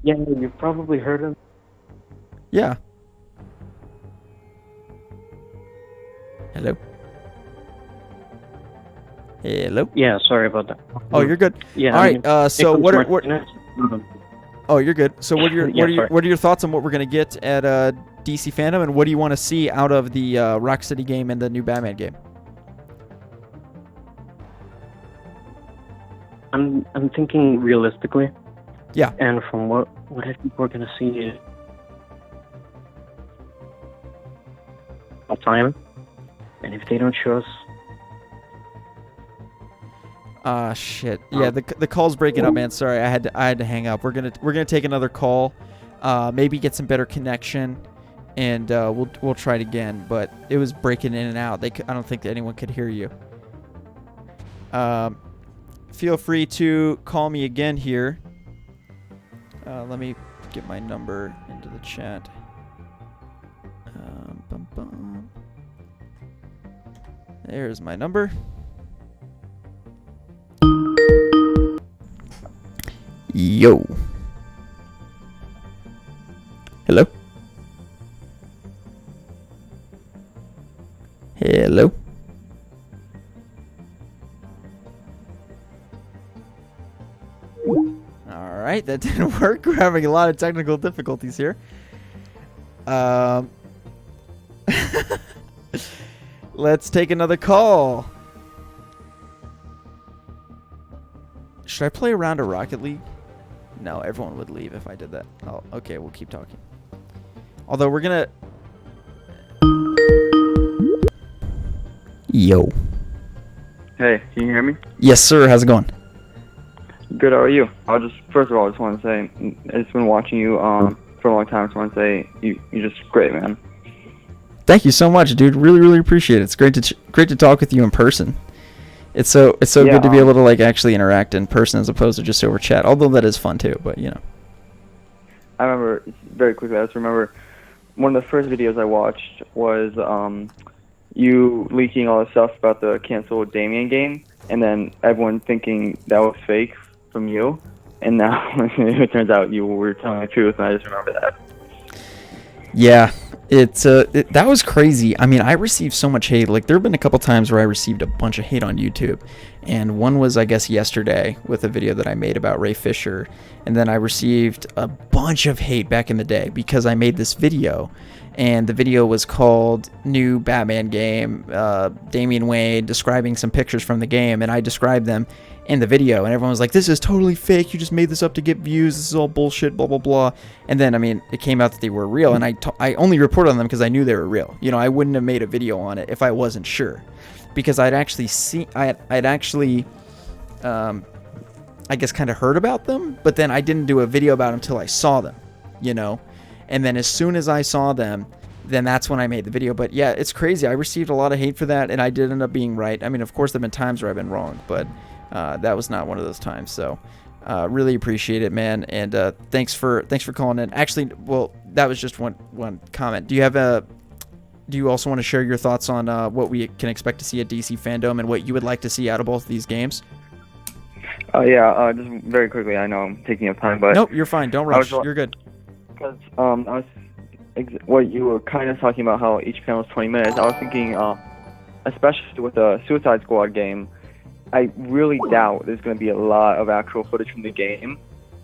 Yeah, you've probably heard of. Yeah. Hello. Hello. Yeah, sorry about that. Oh, you're good. Yeah. All right. So Nicholas what? Martinez. Oh, you're good. So what are your Yeah, sorry. what are your thoughts on what we're gonna get at DC Fandom, and what do you want to see out of the Rocksteady game and the new Batman game? I'm thinking realistically. Yeah. And from what I think we're gonna see is time. And if they don't show us, Shit. Yeah, the call's breaking up, man. Sorry, I had to hang up. We're gonna take another call. Maybe get some better connection, and we'll try it again. But it was breaking in and out. I don't think that anyone could hear you. Feel free to call me again here. Let me get my number into the chat. There's my number. Yo. Hello? Hello? Alright, that didn't work. We're having a lot of technical difficulties here. Let's take another call. Should I play a round of Rocket League? No, everyone would leave if I did that. Oh, okay, we'll keep talking. Although we're gonna... Yo. Hey, can you hear me? Yes, sir. How's it going? Good, how are you? First of all, I just want to say, I've been watching you for a long time, so I want to say, you're just great, man. Thank you so much, dude. Really, really appreciate it. It's great to talk with you in person. It's so good to be able to like actually interact in person as opposed to just over chat. Although that is fun too, but you know. I remember very quickly. I just remember one of the first videos I watched was you leaking all the stuff about the canceled Damien game, and then everyone thinking that was fake from you, and now it turns out you were telling the truth, and I just remember that. Yeah. That was crazy. I mean, I received so much hate. Like, there have been a couple times where I received a bunch of hate on YouTube. And one was, I guess, yesterday with a video that I made about Ray Fisher. And then I received a bunch of hate back in the day because I made this video. And the video was called New Batman Game, Damian Wayne describing some pictures from the game. And I described them in the video. And everyone was like, this is totally fake. You just made this up to get views. This is all bullshit, blah, blah, blah. And then, I mean, it came out that they were real. And I only reported on them because I knew they were real. You know, I wouldn't have made a video on it if I wasn't sure. Because I'd actually I guess, kind of heard about them. But then I didn't do a video about them until I saw them, you know. And then as soon as I saw them, then that's when I made the video. But yeah, it's crazy. I received a lot of hate for that, and I did end up being right. I mean, of course, there have been times where I've been wrong, but that was not one of those times. So really appreciate it, man. And thanks for calling in. Actually, well, that was just one comment. Do you also want to share your thoughts on what we can expect to see at DC Fandom and what you would like to see out of both of these games? Just very quickly. I know I'm taking up time, but nope, you're fine. Don't rush. You're good. Because what you were kind of talking about, how each panel is 20 minutes. I was thinking, especially with the Suicide Squad game, I really doubt there's going to be a lot of actual footage from the game.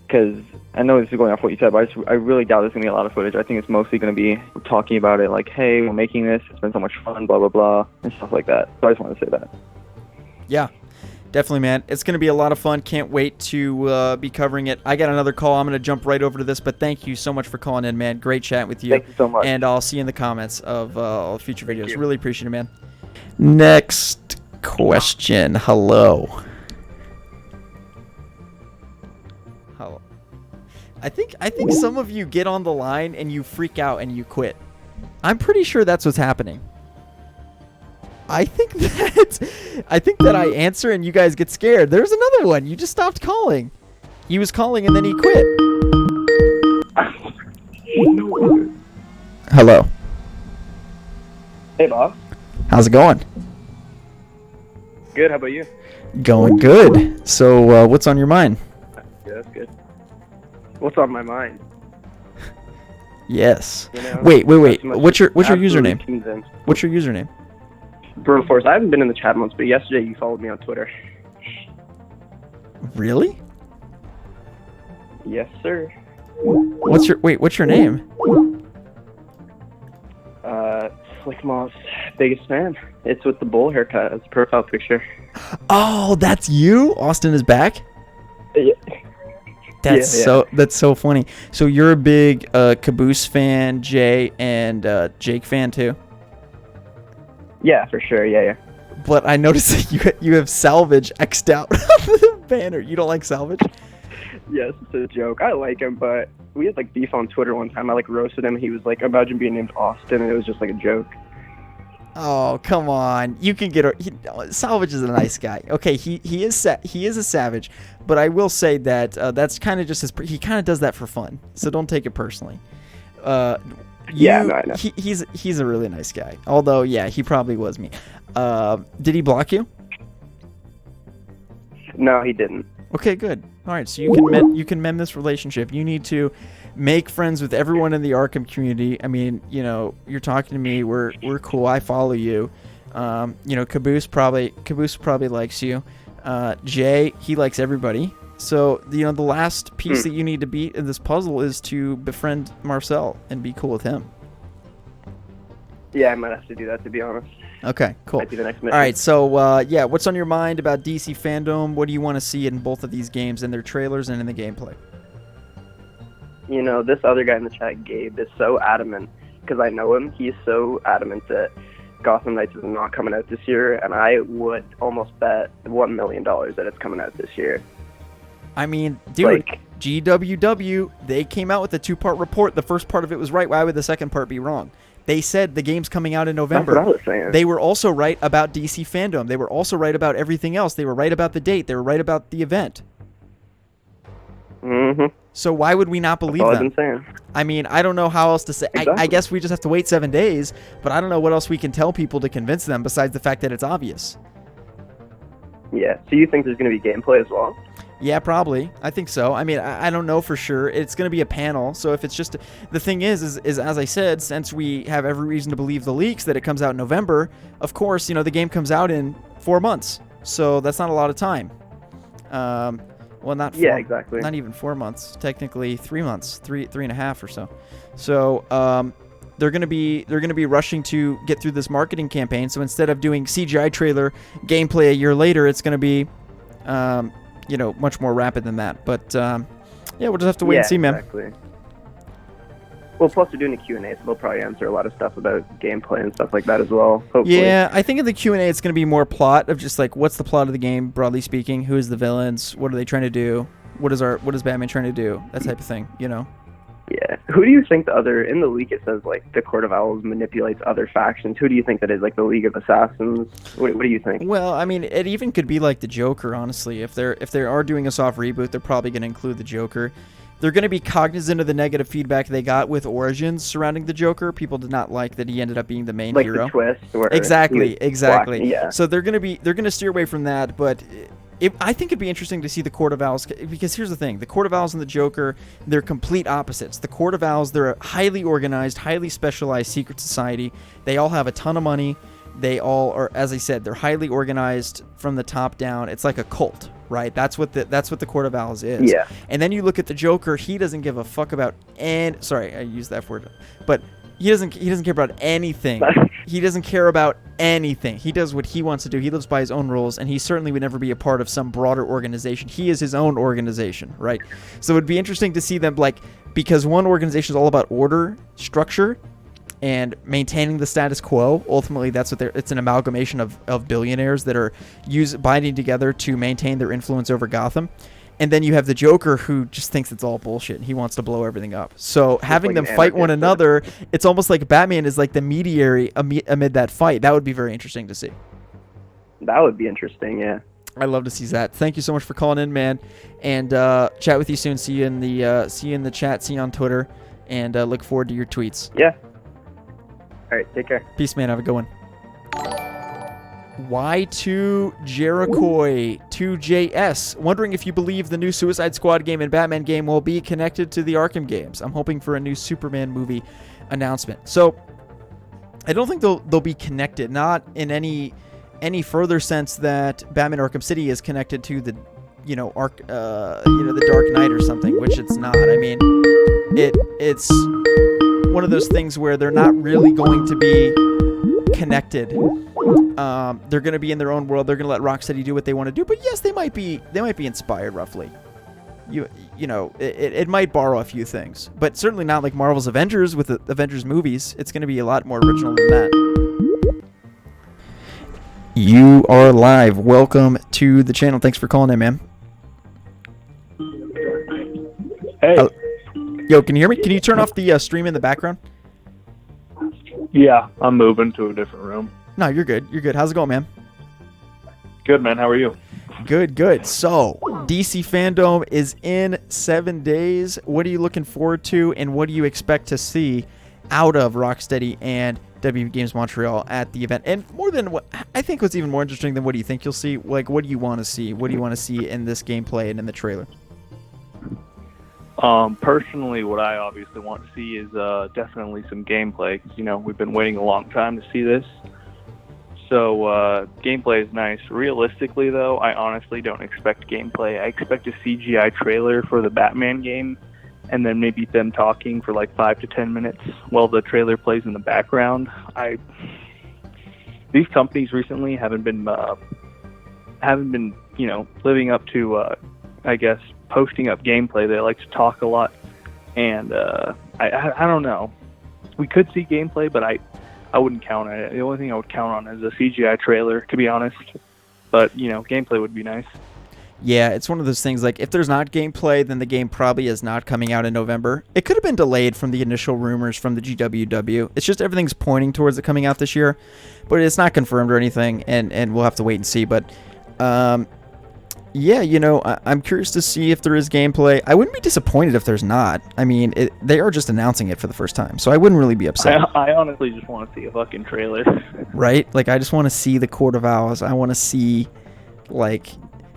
Because I know this is going off what you said, but I really doubt there's going to be a lot of footage. I think it's mostly going to be talking about it, like, hey, we're making this. It's been so much fun, blah, blah, blah, and stuff like that. So I just want to say that. Yeah. Definitely, man. It's going to be a lot of fun. Can't wait to be covering it. I got another call. I'm going to jump right over to this, but thank you so much for calling in, man. Great chatting with you. Thank you so much. And I'll see you in the comments of all future videos. Really appreciate it, man. Next question. Hello. Hello. I think some of you get on the line and you freak out and you quit. I'm pretty sure that's what's happening. I think that I answer and you guys get scared. There's another one. You just stopped calling. He was calling and then he quit. Hello. Hey, Bob. How's it going? Good. How about you? Going good. So, what's on your mind? Yeah, that's good. What's on my mind? Yes. You know, wait. What's your username? Convinced. What's your username? Brutal Force. I haven't been in the chat months, but yesterday you followed me on Twitter. Really? Yes, sir. What's your name? Slick Moth's biggest fan. It's with the bowl haircut as a profile picture. Oh, that's you? Austin is back? Yeah. That's so funny. So you're a big Caboose fan, Jay, and Jake fan too? Yeah, for sure. Yeah. But I noticed that you have Salvage X'd out on the banner. You don't like Salvage? Yes, it's a joke. I like him, but we had like beef on Twitter one time. I like roasted him. He was like, imagine being named Austin, and it was just like a joke. Oh, come on. You can get Salvage is a nice guy. Okay, he is a savage, but I will say that that's kind of just he kind of does that for fun. So don't take it personally. No, I know. He's a really nice guy. Although, yeah, he probably was me. Did he block you? No, he didn't. Okay, good. All right, so you can mend this relationship. You need to make friends with everyone in the Arkham community. I mean, you know, you're talking to me. We're cool. I follow you. You know, Caboose probably likes you. Jay, he likes everybody. So, you know, the last piece that you need to beat in this puzzle is to befriend Marcel and be cool with him. Yeah, I might have to do that, to be honest. Okay, cool. Might be the next mission. All right, so, yeah, what's on your mind about DC fandom? What do you want to see in both of these games, in their trailers and in the gameplay? You know, this other guy in the chat, Gabe, is so adamant, because I know him. He's so adamant that Gotham Knights is not coming out this year, and I would almost bet $1 million that it's coming out this year. I mean, dude, GWW, they came out with a 2-part report. The first part of it was right. Why would the second part be wrong? They said the game's coming out in November. That's what I was saying. They were also right about DC fandom. They were also right about everything else. They were right about the date. They were right about the event. Mm-hmm. So why would we not believe That's all them? I've been saying. I mean, I don't know how else to say. Exactly. I guess we just have to wait 7 days, but I don't know what else we can tell people to convince them besides the fact that it's obvious. Yeah. So you think there's going to be gameplay as well? Yeah, probably. I think so. I mean, I don't know for sure. It's going to be a panel. So if it's just... The thing is as I said, since we have every reason to believe the leaks that it comes out in November, of course, you know, the game comes out in 4 months. So that's not a lot of time. Well, not 4, yeah, exactly. Not even 4 months. Technically 3 months, three and a half or so. So they're gonna be rushing to get through this marketing campaign. So instead of doing CGI trailer gameplay a year later, it's gonna be you know, much more rapid than that. But yeah, we'll just have to wait and see, man. Exactly. Well, plus they're doing a Q&A, so they'll probably answer a lot of stuff about gameplay and stuff like that as well, hopefully. Yeah, I think in the Q&A it's going to be more plot of just like, what's the plot of the game, broadly speaking? Who is the villains? What are they trying to do? What is Batman trying to do? That type of thing, you know? Yeah. Who do you think in the leak it says, like, the Court of Owls manipulates other factions. Who do you think that is, like, the League of Assassins? What do you think? Well, I mean, it even could be like the Joker, honestly. If they are doing a soft reboot, they're probably going to include the Joker. They're going to be cognizant of the negative feedback they got with Origins surrounding the Joker. People did not like that he ended up being the main hero. Like the twist. Where exactly. Black, yeah. So they're going to steer away from that, but... I think it'd be interesting to see the Court of Owls, because here's the thing. The Court of Owls and the Joker, they're complete opposites. The Court of Owls, they're a highly organized, highly specialized secret society. They all have a ton of money. They all are, as I said, they're highly organized from the top down. It's like a cult, right? That's what the Court of Owls is. Yeah. And then you look at the Joker, he doesn't give a fuck about sorry, I used that word. But he doesn't care about anything. He doesn't care about anything. He does what he wants to do. He lives by his own rules, and he certainly would never be a part of some broader organization. He is his own organization, right? So it would be interesting to see them, like, because one organization is all about order, structure, and maintaining the status quo. Ultimately, that's what it's an amalgamation of billionaires that are binding together to maintain their influence over Gotham. And then you have the Joker, who just thinks it's all bullshit and he wants to blow everything up. So having them fight one another, it's almost like Batman is like the mediator amid that fight. That would be very interesting to see. That would be interesting, yeah. I'd love to see that. Thank you so much for calling in, man. And chat with you soon. See you in the chat. See you on Twitter. And look forward to your tweets. Yeah. All right, take care. Peace, man. Have a good one. Y2 Jericho 2JS, wondering if you believe the new Suicide Squad game and Batman game will be connected to the Arkham games. I'm hoping for a new Superman movie announcement. So I don't think they'll be connected, not in any further sense that Batman Arkham City is connected to the the Dark Knight or something, which it's not. I mean, it's one of those things where they're not really going to be connected. They're going to be in their own world. They're going to let Rocksteady do what they want to do. But yes, they might be inspired roughly. You know, it might borrow a few things, but certainly not like Marvel's Avengers with the Avengers movies. It's going to be a lot more original than that. You are live. Welcome to the channel. Thanks for calling in, man. Hey. Yo, can you hear me? Can you turn off the stream in the background? Yeah, I'm moving to a different room. No, you're good. You're good. How's it going, man? Good, man. How are you? Good, good. So, DC Fandom is in 7 days. What are you looking forward to, and what do you expect to see out of Rocksteady and WB Games Montreal at the event? And more than what I think what's even more interesting than what do you think you'll see, like, what do you want to see? What do you want to see in this gameplay and in the trailer? Personally, what I obviously want to see is definitely some gameplay, because, you know, we've been waiting a long time to see this. So, gameplay is nice. Realistically, though, I honestly don't expect gameplay. I expect a CGI trailer for the Batman game, and then maybe them talking for like 5 to 10 minutes while the trailer plays in the background. These companies recently haven't been, you know, living up to, I guess, posting up gameplay. They like to talk a lot, and I don't know. We could see gameplay, but I wouldn't count on it. The only thing I would count on is a CGI trailer, to be honest. But, you know, gameplay would be nice. Yeah, it's one of those things, like, if there's not gameplay, then the game probably is not coming out in November. It could have been delayed from the initial rumors from the GWW. It's just everything's pointing towards it coming out this year, but it's not confirmed or anything, and we'll have to wait and see. But, yeah, you know, I'm curious to see if there is gameplay. I wouldn't be disappointed if there's not. I mean, they are just announcing it for the first time, so I wouldn't really be upset. I honestly just want to see a fucking trailer. Right? Like, I just want to see the Court of Owls. I want to see, like,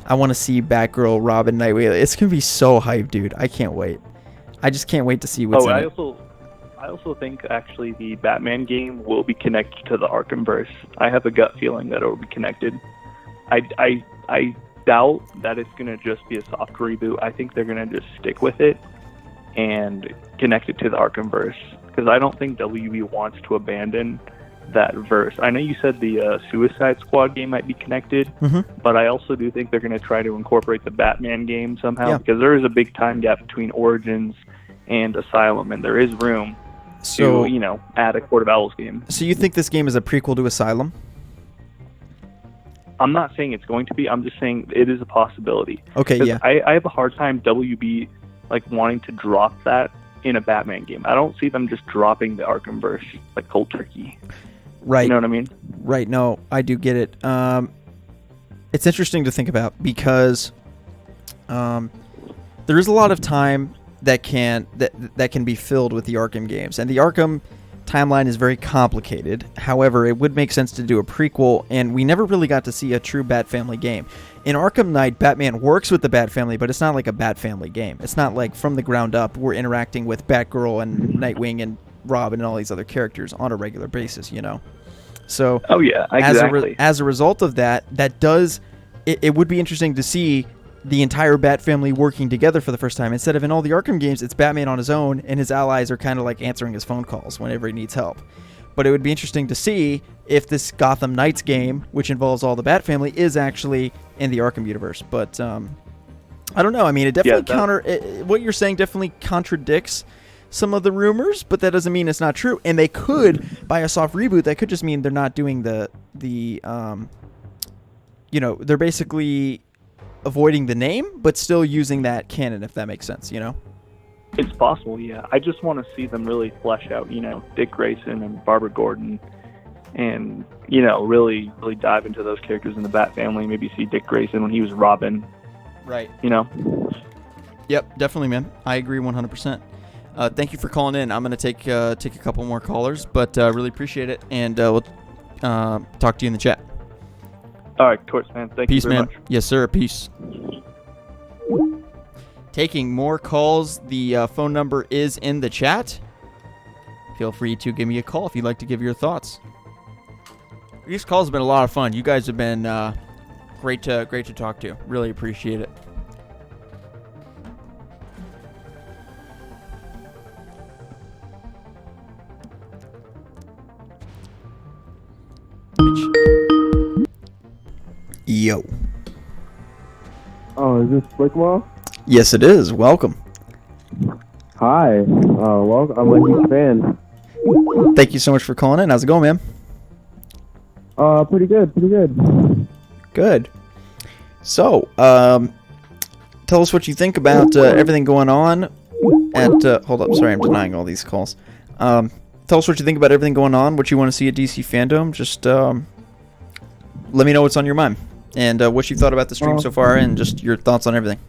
Batgirl, Robin, Nightwing. It's going to be so hype, dude. I can't wait. I just can't wait to see what's in it. I also think, actually, the Batman game will be connected to the Arkhamverse. I have a gut feeling that it will be connected. I doubt that it's going to just be a soft reboot. I think they're going to just stick with it and connect it to the Arkhamverse, because I don't think WB wants to abandon that verse. I know you said the Suicide Squad game might be connected, but I also do think they're going to try to incorporate the Batman game somehow, because there is a big time gap between Origins and Asylum, and there is room to, you know, add a Court of Owls game. So you think this game is a prequel to Asylum? I'm not saying it's going to be. I'm just saying it is a possibility. Okay, yeah. I have a hard time WB like wanting to drop that in a Batman game. I don't see them just dropping the Arkhamverse like cold turkey. Right. You know what I mean? Right. No, I do get it. It's interesting to think about, because there is a lot of time that can be filled with the Arkham games, and the Arkham timeline is very complicated. However, it would make sense to do a prequel, and we never really got to see a true Bat Family game. In Arkham Knight, Batman works with the Bat Family, but it's not like a Bat Family game. It's not like from the ground up we're interacting with Batgirl and Nightwing and Robin and all these other characters on a regular basis, you know? So, oh yeah, exactly. As a result of that, it would be interesting to see the entire Bat Family working together for the first time. Instead of in all the Arkham games, it's Batman on his own, and his allies are kind of like answering his phone calls whenever he needs help. But it would be interesting to see if this Gotham Knights game, which involves all the Bat Family, is actually in the Arkham universe. But I don't know. I mean, it definitely what you're saying definitely contradicts some of the rumors, but that doesn't mean it's not true. And they could, by a soft reboot, that could just mean they're not doing the you know, they're basically avoiding the name, but still using that canon, if that makes sense, you know? It's possible, yeah. I just want to see them really flesh out, you know, Dick Grayson and Barbara Gordon, and, you know, really dive into those characters in the Bat Family. Maybe see Dick Grayson when he was Robin. Right. You know? Yep, definitely, man. I agree 100%. Thank you for calling in. I'm going to take a couple more callers, but really appreciate it, and we'll talk to you in the chat. All right, of course, man. Thank you very much. Yes, sir. Peace. Taking more calls. The phone number is in the chat. Feel free to give me a call if you'd like to give your thoughts. These calls have been a lot of fun. You guys have been great to talk to. Really appreciate it. Yo. Oh, is this Flickma? Yes, it is. Welcome. Hi. Welcome. I'm a huge fan. Thank you so much for calling in. How's it going, man? Pretty good, pretty good. Good. So, tell us what you think about everything going on at... hold up, sorry, I'm denying all these calls. Tell us what you think about everything going on, what you want to see at DC Fandom. Just let me know what's on your mind. And what you thought about the stream so far, and just your thoughts on everything.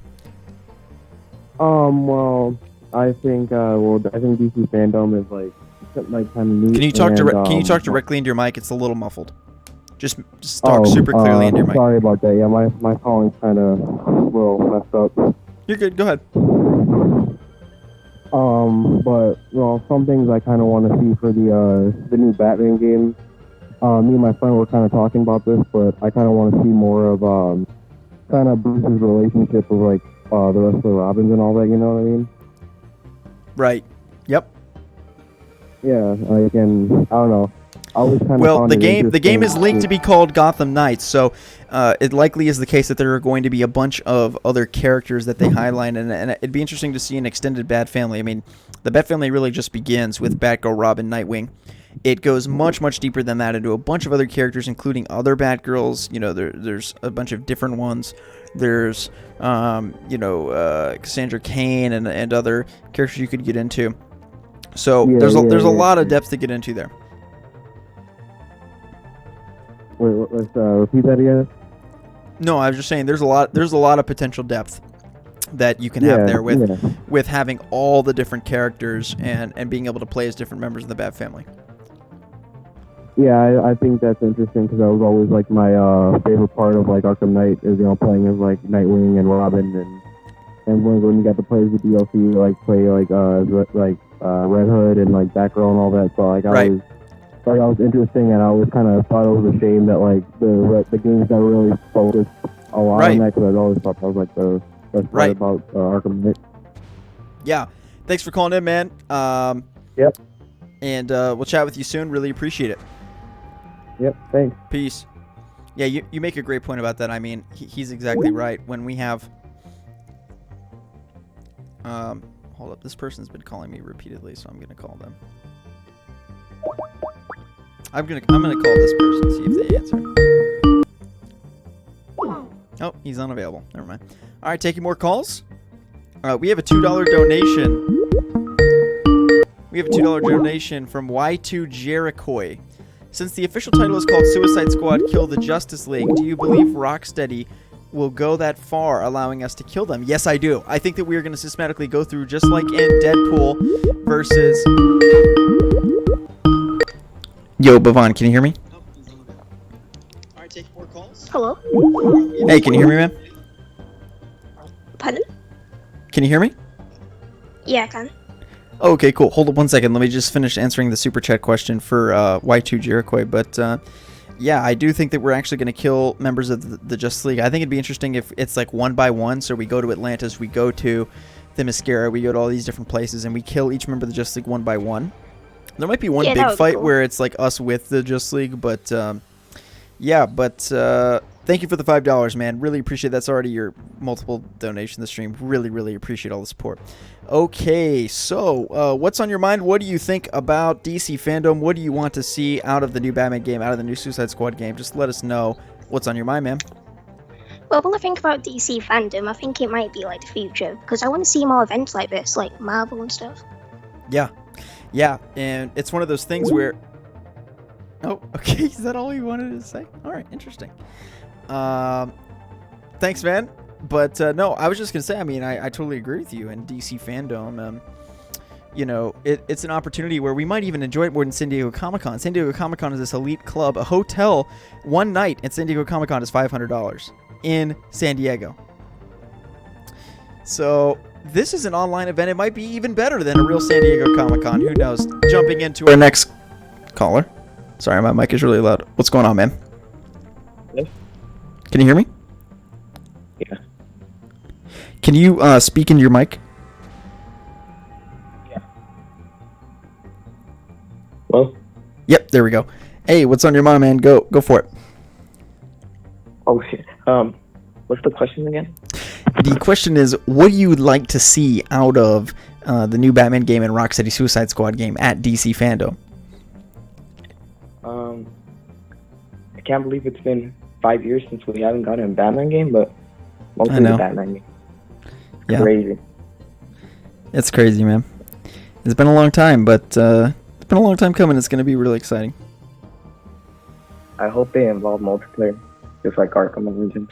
Well, I think DC Fandom is like kind of neat. Can you talk Can you talk directly into your mic? It's a little muffled. Just talk super clearly into your mic. Sorry about that. Yeah, my calling's kind of a little messed up. You're good. Go ahead. But some things I kind of want to see for the new Batman game. Me and my friend were kind of talking about this, but I kind of want to see more of kind of Bruce's relationship with the rest of the Robins and all that. You know what I mean? Right. Yep. Yeah. And I don't know. Well, the game is linked to be called Gotham Knights, so it likely is the case that there are going to be a bunch of other characters that they highlight, and it'd be interesting to see an extended Bat Family. I mean, the Bat Family really just begins with Batgirl, Robin, Nightwing. It goes much, much deeper than that into a bunch of other characters, including other Batgirls. You know, there's a bunch of different ones. There's, Cassandra Cain and other characters you could get into. So there's a lot of depth to get into there. Wait, let's repeat that again. No, I was just saying there's a lot of potential depth that you can have there with having all the different characters and being able to play as different members of the Bat Family. Yeah, I think that's interesting because that was always my favorite part of Arkham Knight is playing as Nightwing and Robin and when you got to play as the DLC play Red Hood and Batgirl and all that. So I was interesting, and I always kind of thought it was a shame that the games never really focused a lot on that because I always thought that was the best part about Arkham Knight. Yeah, thanks for calling in, man. Yep. And we'll chat with you soon. Really appreciate it. Yep. Thanks. Peace. Yeah, you make a great point about that. I mean, he's exactly right. When we have, hold up, this person's been calling me repeatedly, so I'm gonna call them. I'm gonna call this person, see if they answer. Oh, he's unavailable. Never mind. All right, taking more calls. We have a $2 donation. We have a $2 donation from Y2 Jericho. Since the official title is called Suicide Squad Kill the Justice League, do you believe Rocksteady will go that far, allowing us to kill them? Yes, I do. I think that we are going to systematically go through, just like in Deadpool versus... Yo, Bavon, can you hear me? Alright, take more calls. Hello? Hey, can you hear me, man? Pardon? Can you hear me? Yeah, I can. Okay, cool. Hold up one second. Let me just finish answering the super chat question for Y2 Jericho. But yeah, I do think that we're actually going to kill members of the Justice League. I think it'd be interesting if it's one by one. So we go to Atlantis, we go to Themyscira, we go to all these different places, and we kill each member of the Justice League one by one. There might be one big fight where it's us with the Justice League, but yeah, but thank you for the $5, man. Really appreciate that's already your multiple donation to the stream. Really, really appreciate all the support. Okay, so what's on your mind? What do you think about DC Fandom? What do you want to see out of the new Batman game, out of the new Suicide Squad game? Just let us know what's on your mind, man. Well, when I think about DC Fandom, I think it might be the future, because I want to see more events like this, like Marvel and stuff. Yeah. Yeah, and it's one of those things where... Oh, okay, is that all you wanted to say? All right, interesting. Thanks, man. But no, I was just going to say, I mean, I totally agree with you. In DC Fandom, it's an opportunity where we might even enjoy it more than San Diego Comic-Con. San Diego Comic-Con is this elite club. A hotel one night at San Diego Comic-Con is $500 in San Diego. So... this is an online event. It might be even better than a real San Diego Comic-Con. Who knows? Jumping into our next caller. Sorry, my mic is really loud. What's going on, man? Hello? Can you hear me? Yeah. Can you speak into your mic? Yeah. Well? Yep, there we go. Hey, what's on your mind, man? Go for it. Oh, shit. What's the question again? The question is, what do you like to see out of the new Batman game and Rocksteady Suicide Squad game at DC Fandom? I can't believe it's been 5 years since we haven't gotten a Batman game, but mostly I know. the Batman game. Yeah. Crazy. It's crazy, man. It's been a long time, but it's been a long time coming. It's going to be really exciting. I hope they involve multiplayer, just like Arkham Origins.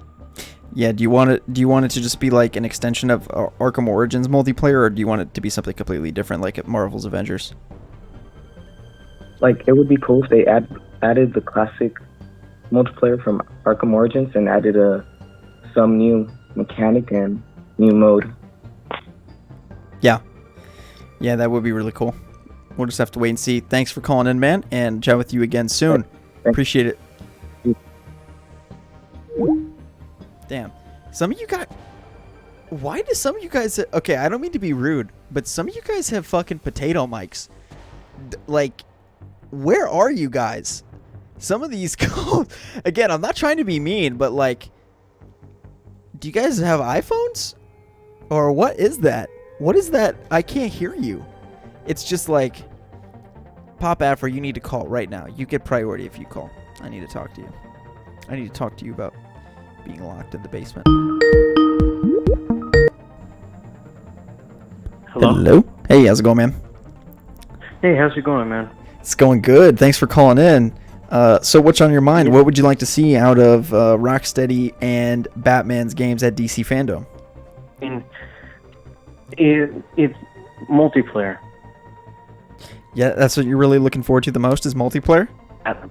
Yeah, do you want it to just be like an extension of Arkham Origins multiplayer, or do you want it to be something completely different, like at Marvel's Avengers? Like, it would be cool if they added the classic multiplayer from Arkham Origins and added some new mechanic and new mode. Yeah, that would be really cool. We'll just have to wait and see. Thanks for calling in, man, and chat with you again soon. Appreciate it. Damn. Some of you guys... Why do some of you guys... Okay, I don't mean to be rude, but some of you guys have fucking potato mics. Like, where are you guys? Some of these... Again, I'm not trying to be mean, but like... Do you guys have iPhones? Or what is that? What is that? I can't hear you. It's just like... Pop Afro, you need to call right now. You get priority if you call. I need to talk to you. I need to talk to you about being locked in the basement. Hello? Hey, how's it going, man? Hey, how's it going, man? It's going good. Thanks for calling in. So what's on your mind? What would you like to see out of Rocksteady and Batman's games at DC Fandom? It's multiplayer. Yeah, that's what you're really looking forward to the most is multiplayer? Now,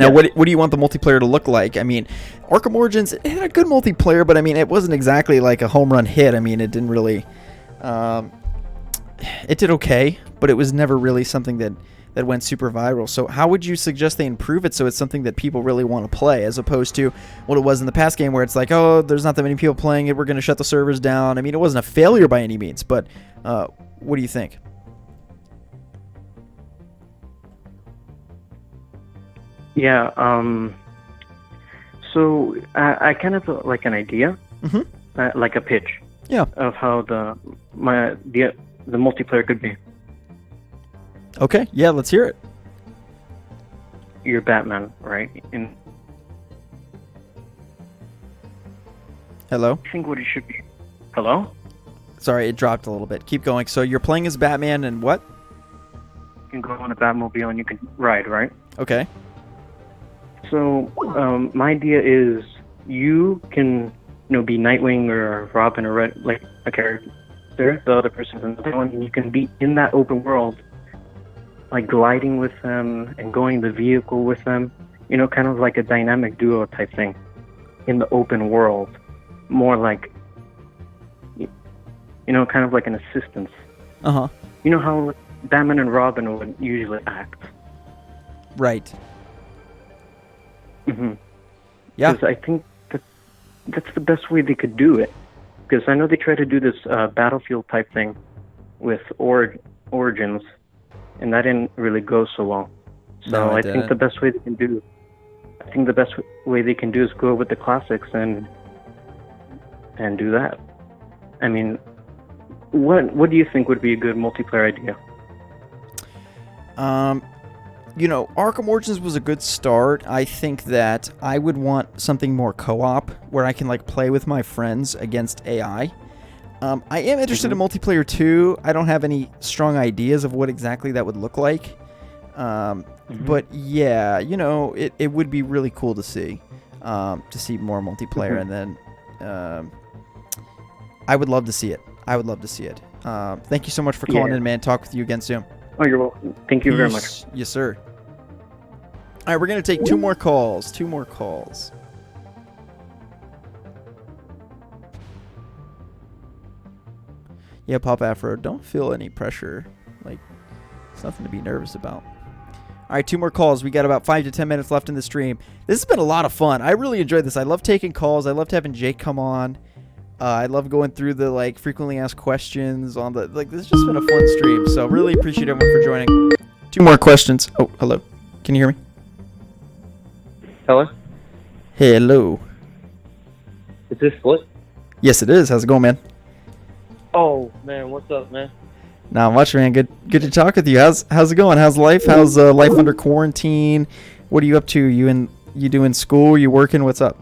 Now, what do you want the multiplayer to look like? I mean, Arkham Origins, it had a good multiplayer, but I mean, it wasn't exactly like a home run hit. I mean, it didn't really... it did okay, but it was never really something that went super viral. So how would you suggest they improve it so it's something that people really want to play, as opposed to what it was in the past game where it's like, oh, there's not that many people playing it, we're going to shut the servers down. I mean, it wasn't a failure by any means, but what do you think? Yeah, so I kind of like an idea, like a pitch, of how the multiplayer could be. Okay, yeah, let's hear it. You're Batman, right? Hello? I think what it should be. Hello? Sorry, it dropped a little bit. Keep going. So you're playing as Batman and what? You can go on a Batmobile and you can ride, right? Okay. So my idea is you can, be Nightwing or Robin or Red, like a character. The other person's another one, and you can be in that open world, like gliding with them and going the vehicle with them. Kind of like a dynamic duo type thing in the open world. More like, kind of like an assistance. Uh-huh. You know how Batman and Robin would usually act. Right. Mm-hmm. Yeah. Because I think that's the best way they could do it. Because I know they tried to do this Battlefield type thing with Origins, and that didn't really go so well. So No, I think the best way they can do, is go with the classics and do that. I mean, what do you think would be a good multiplayer idea? Arkham Origins was a good start. I think that I would want something more co-op where I can play with my friends against AI. I am interested in multiplayer too. I don't have any strong ideas of what exactly that would look like. But yeah, it would be really cool to see more multiplayer, and then I would love to see it. Thank you so much for calling in, man. Talk with you again soon. Oh, you're welcome. Thank you very much. Yes, sir. All right, we're going to take two more calls. Yeah, Pop Afro, don't feel any pressure. It's nothing to be nervous about. All right, two more calls. We got about 5 to 10 minutes left in the stream. This has been a lot of fun. I really enjoyed this. I love taking calls. I loved having Jake come on. I love going through the frequently asked questions on the this has just been a fun stream. So really appreciate everyone for joining. Two more questions. Oh, hello. Can you hear me? Hello? Hello. Is this Split? Yes, it is. How's it going, man? Oh, man, what's up, man? Not much, man. Good to talk with you. How's it going? How's life? How's life under quarantine? What are you up to? You in You doing school? You working? What's up?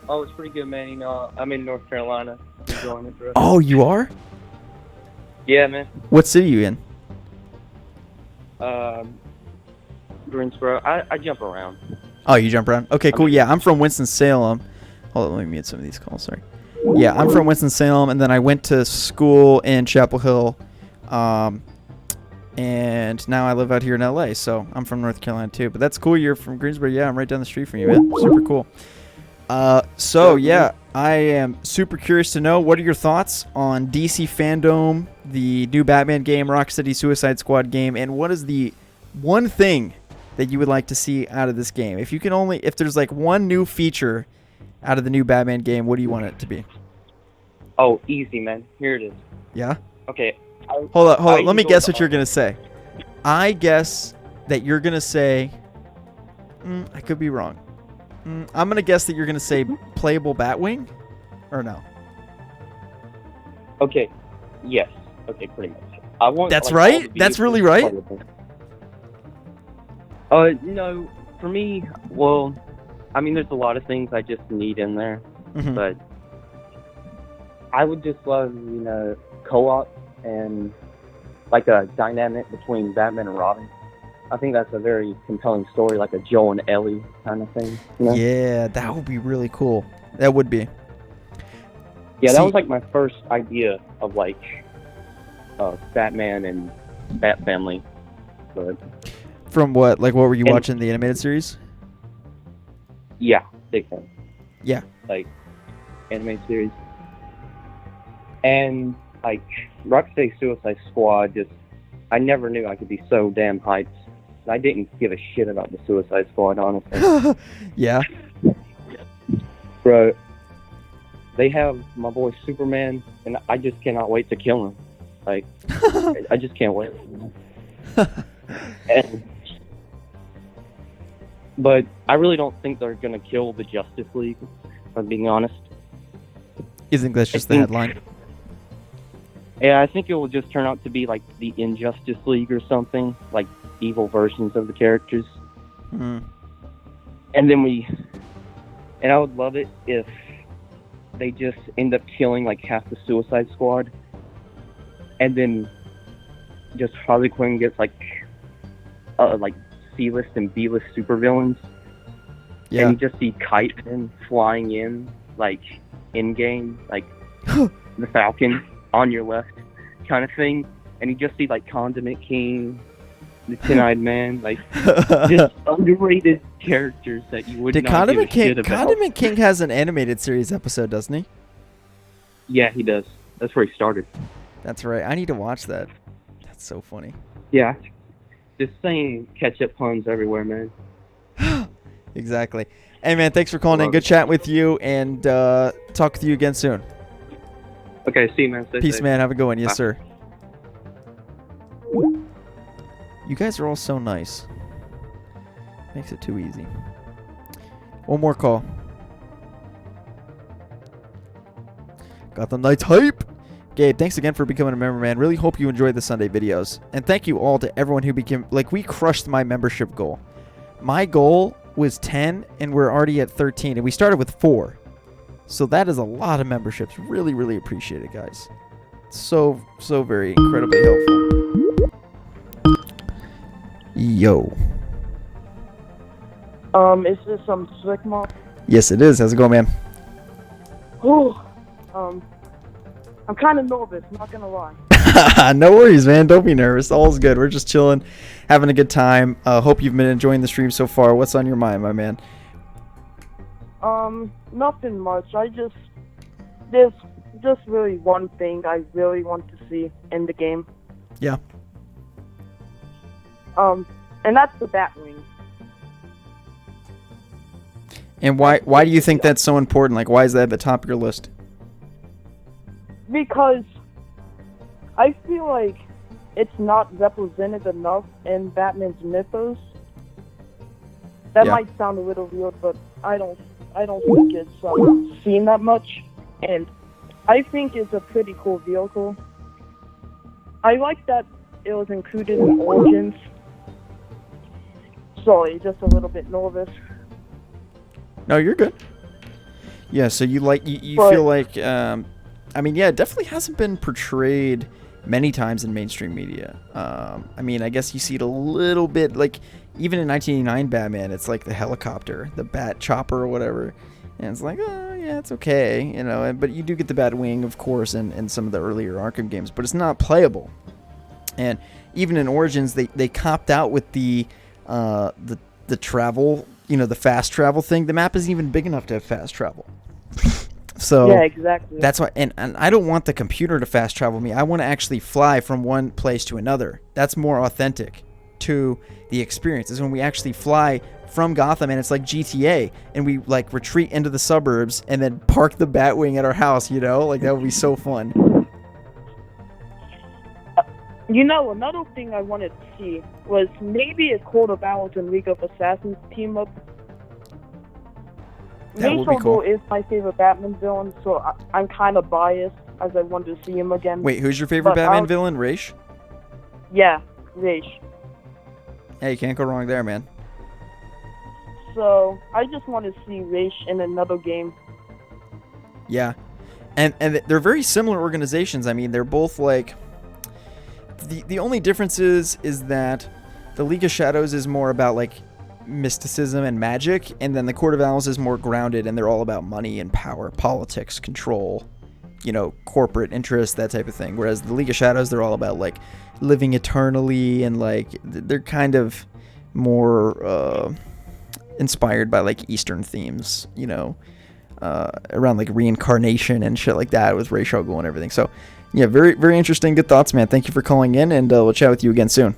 Oh, it's pretty good, man. You know, I'm in North Carolina. Enjoying it, bro. Oh, you are? Yeah, man. What city you in? Greensboro. I jump around. Oh, you jump around? Okay, cool. Yeah, I'm from Winston-Salem. Hold on, let me mute some of these calls. Sorry. Yeah, I'm from Winston-Salem, and then I went to school in Chapel Hill, and now I live out here in LA. So I'm from North Carolina too. But that's cool. You're from Greensboro. Yeah, I'm right down the street from you, man. Super cool. So yeah, I am super curious to know, what are your thoughts on DC Fandom, the new Batman game, Rocksteady Suicide Squad game, and what is the one thing that you would like to see out of this game? If there's like one new feature out of the new Batman game, what do you want it to be? Oh, easy, man. Here it is. Yeah? Okay. Hold on. Let me guess what you're going to say. I guess that you're going to say, I could be wrong. I'm going to guess that you're going to say playable Batwing, or no? Okay. Yes. Okay, pretty much. I want. That's like, right? That's really right? No, for me, well, I mean, there's a lot of things I just need in there, but I would just love, co-op and like a dynamic between Batman and Robin. I think that's a very compelling story, like a Joel and Ellie kind of thing. You know? Yeah, that would be really cool. That would be. Yeah, that was like my first idea of like Batman and Bat Family. But from what? Like, what were you watching, the animated series? Yeah, big fan. Yeah. Like, animated series. And, like, Rocksteady Suicide Squad, I never knew I could be so damn hyped. I didn't give a shit about the Suicide Squad, honestly. Yeah. Bro, they have my boy Superman, and I just cannot wait to kill him. Like, I just can't wait. But I really don't think they're going to kill the Justice League, if I'm being honest. You think that's just the headline? Yeah, I think it will just turn out to be like the Injustice League or something, like evil versions of the characters. And then and I would love it if they just end up killing like half the Suicide Squad, and then just Harley Quinn gets like C-list and B-list supervillains. Yeah. And you just see Kite flying in, like, in-game, like, the Falcon on your left kind of thing. And you just see, like, Condiment King, the Tin-Eyed Man, like, just underrated characters that you would not give a shit about. Condiment King has an animated series episode, doesn't he? Yeah, he does. That's where he started. That's right. I need to watch that. That's so funny. Yeah. Just saying ketchup puns everywhere, man. Exactly. Hey, man, thanks for calling in. Good chatting with you, and talk with you again soon. Okay, see you, man. Stay Peace, safe. man. Have a good one. Yes, Bye. sir. You guys are all so nice. Makes it too easy. One more call. Got the night's hype. Gabe, thanks again for becoming a member, man. Really hope you enjoyed the Sunday videos. And thank you all to everyone who became... Like, we crushed my membership goal. My goal was 10, and we're already at 13. And we started with 4. So that is a lot of memberships. Really, really appreciate it, guys. So very incredibly helpful. Yo. Is this some Slick Moth? Yes, it is. How's it going, man? Ooh, I'm kind of nervous, not gonna lie. No worries, man. Don't be nervous. All's good. We're just chilling, having a good time. Hope you've been enjoying the stream so far. What's on your mind, my man? Nothing much. There's just really one thing I really want to see in the game. Yeah. And that's the Batwing. And why do you think that's so important? Like, why is that at the top of your list? Because I feel like it's not represented enough in Batman's mythos. That might sound a little weird, but I don't think it's seen that much, and I think it's a pretty cool vehicle. I like that it was included in Origins. Sorry, just a little bit nervous. No, you're good. Yeah, so you But- feel like, I mean, yeah, it definitely hasn't been portrayed many times in mainstream media. I mean, I guess you see it a little bit, like, even in 1989 Batman, it's like the helicopter, the bat chopper or whatever. And it's like, oh, yeah, it's okay, you know. But you do get the Batwing, of course, in some of the earlier Arkham games, but it's not playable. And even in Origins, they copped out with the travel, you know, the fast travel thing. The map isn't even big enough to have fast travel. So Yeah, exactly. That's why, and I don't want the computer to fast travel me. I want to actually fly from one place to another. That's more authentic to the experience. Is when we actually fly from Gotham, and it's like GTA, and we like retreat into the suburbs and then park the Batwing at our house. You know, like that would be so fun. You know, another thing I wanted to see was maybe a Court of Owls and League of Assassins team up. That would be Ra's al cool. Ghul is my favorite Batman villain, so I'm kind of biased as I want to see him again. Wait, who's your favorite But Batman I'll- villain? Raish? Yeah, Raish. Hey, you can't go wrong there, man. So I just want to see Raish in another game. Yeah, and they're very similar organizations. I mean, they're both like the only difference is that the League of Shadows is more about like mysticism and magic, and then the Court of Owls is more grounded, and they're all about money and power, politics, control, you know, corporate interests, that type of thing. Whereas the League of Shadows, they're all about like living eternally, and like they're kind of more inspired by like Eastern themes, you know, around like reincarnation and shit like that with Ra's al Ghul and everything. So yeah, very, very interesting. Good thoughts, man. Thank you for calling in, and we'll chat with you again soon.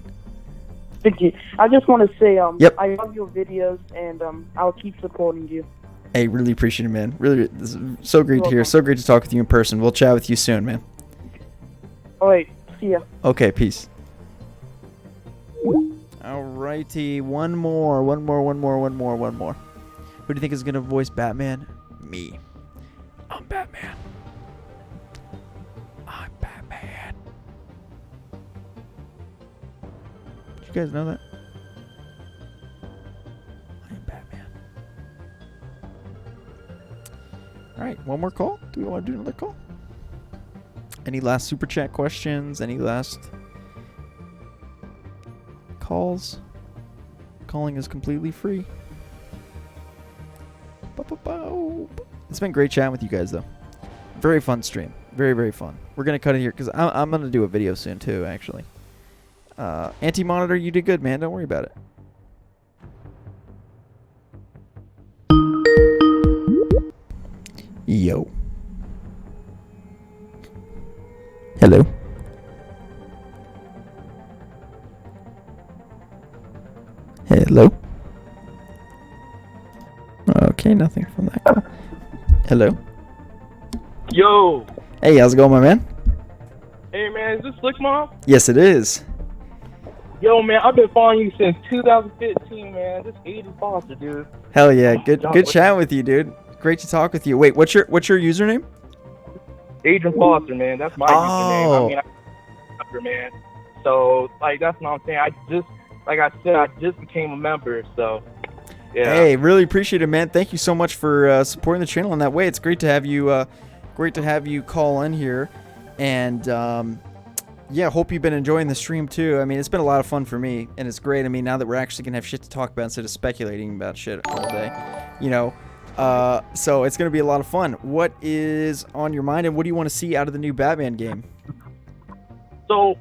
Thank you. I just want to say, Yep. I love your videos, and I'll keep supporting you. Hey, really appreciate it, man. Really, this is so great to hear. So great to talk with you in person. We'll chat with you soon, man. All right, see ya. Okay, peace. Alrighty, one more. Who do you think is gonna voice Batman? Me. I'm Batman. Did you guys know that? I am Batman. Alright, one more call? Do we want to do another call? Any last super chat questions? Any last calls? Calling is completely free. It's been great chatting with you guys, though. Very fun stream. Very, very fun. We're going to cut it here because I'm going to do a video soon, too, actually. Anti-Monitor, you did good, man. Don't worry about it. Yo. Hello. Hello. Okay, nothing from that call. Hello. Yo. Hey, how's it going, my man? Hey, man, is this Slick Mom? Yes, it is. Yo, man, I've been following you since 2015, man. This Aiden Foster, dude. Hell yeah, good chatting with you, dude. Great to talk with you. Wait, what's your username? Adrian Foster, man. That's my username. I mean, man. So, like, that's what I'm saying. Like I said, I just became a member, so, yeah. Hey, really appreciate it, man. Thank you so much for supporting the channel in that way. It's great to have you call in here, and yeah, hope you've been enjoying the stream too. I mean, it's been a lot of fun for me, and it's great. I mean, now that we're actually gonna have shit to talk about instead of speculating about shit all day, you know. So it's gonna be a lot of fun. What is on your mind, and what do you want to see out of the new Batman game? So,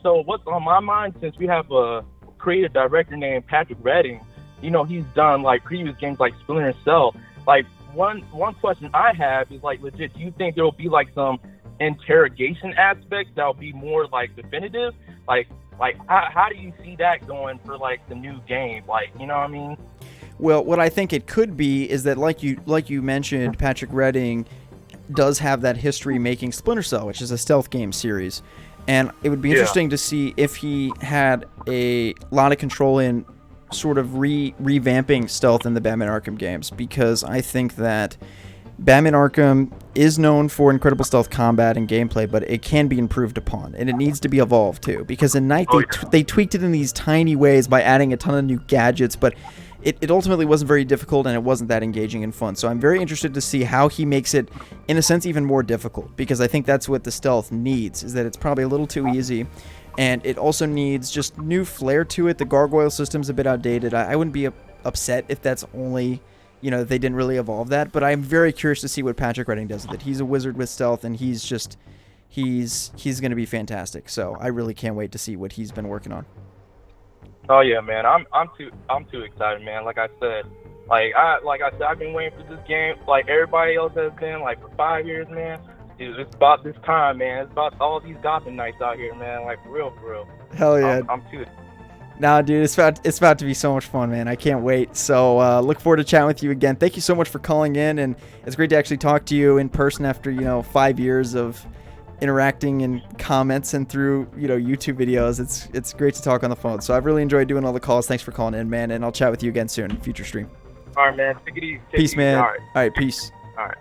so what's on my mind, since we have a creative director named Patrick Redding, you know, he's done, like, previous games like Splinter Cell. Like, one question I have is, like, legit, do you think there will be, like, some interrogation aspects that will be more, like, definitive? Like how do you see that going for, like, the new game? Like, you know what I mean? Well, what I think it could be is that, like you mentioned, Patrick Redding does have that history making Splinter Cell, which is a stealth game series, and it would be interesting to see if he had a lot of control in sort of revamping stealth in the Batman Arkham games, because I think that Batman Arkham is known for incredible stealth combat and gameplay, but it can be improved upon, and it needs to be evolved too. Because in Night, they tweaked it in these tiny ways by adding a ton of new gadgets, but it ultimately wasn't very difficult, and it wasn't that engaging and fun. So I'm very interested to see how he makes it, in a sense, even more difficult, because I think that's what the stealth needs, is that it's probably a little too easy, and it also needs just new flair to it. The gargoyle system's a bit outdated. I wouldn't be upset if that's only... they didn't really evolve that, but I'm very curious to see what Patrick Redding does with it. He's a wizard with stealth, and he's going to be fantastic. So I really can't wait to see what he's been working on. Oh yeah, man, I'm too excited, man. Like I said, I've been waiting for this game, like everybody else has been, like for 5 years, man. It's about this time, man. It's about all these Gotham Knights out here, man. Like for real. Hell yeah. I'm too. Nah, dude, it's about to be so much fun, man. I can't wait. So look forward to chatting with you again. Thank you so much for calling in, and it's great to actually talk to you in person after 5 years of interacting in comments and through YouTube videos. It's great to talk on the phone. So I've really enjoyed doing all the calls. Thanks for calling in, man, and I'll chat with you again soon, future stream. All right, man. Take it easy. Peace, man. All right, peace. All right.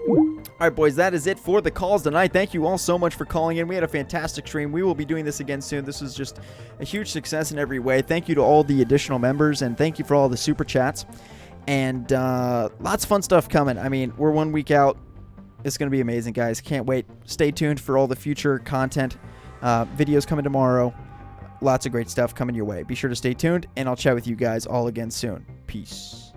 All right, boys, that is it for the calls tonight. Thank you all so much for calling in. We had a fantastic stream. We will be doing this again soon. This was just a huge success in every way. Thank you to all the additional members, and thank you for all the super chats. And lots of fun stuff coming. I mean, we're 1 week out. It's going to be amazing, guys. Can't wait. Stay tuned for all the future content. Videos coming tomorrow. Lots of great stuff coming your way. Be sure to stay tuned, and I'll chat with you guys all again soon. Peace.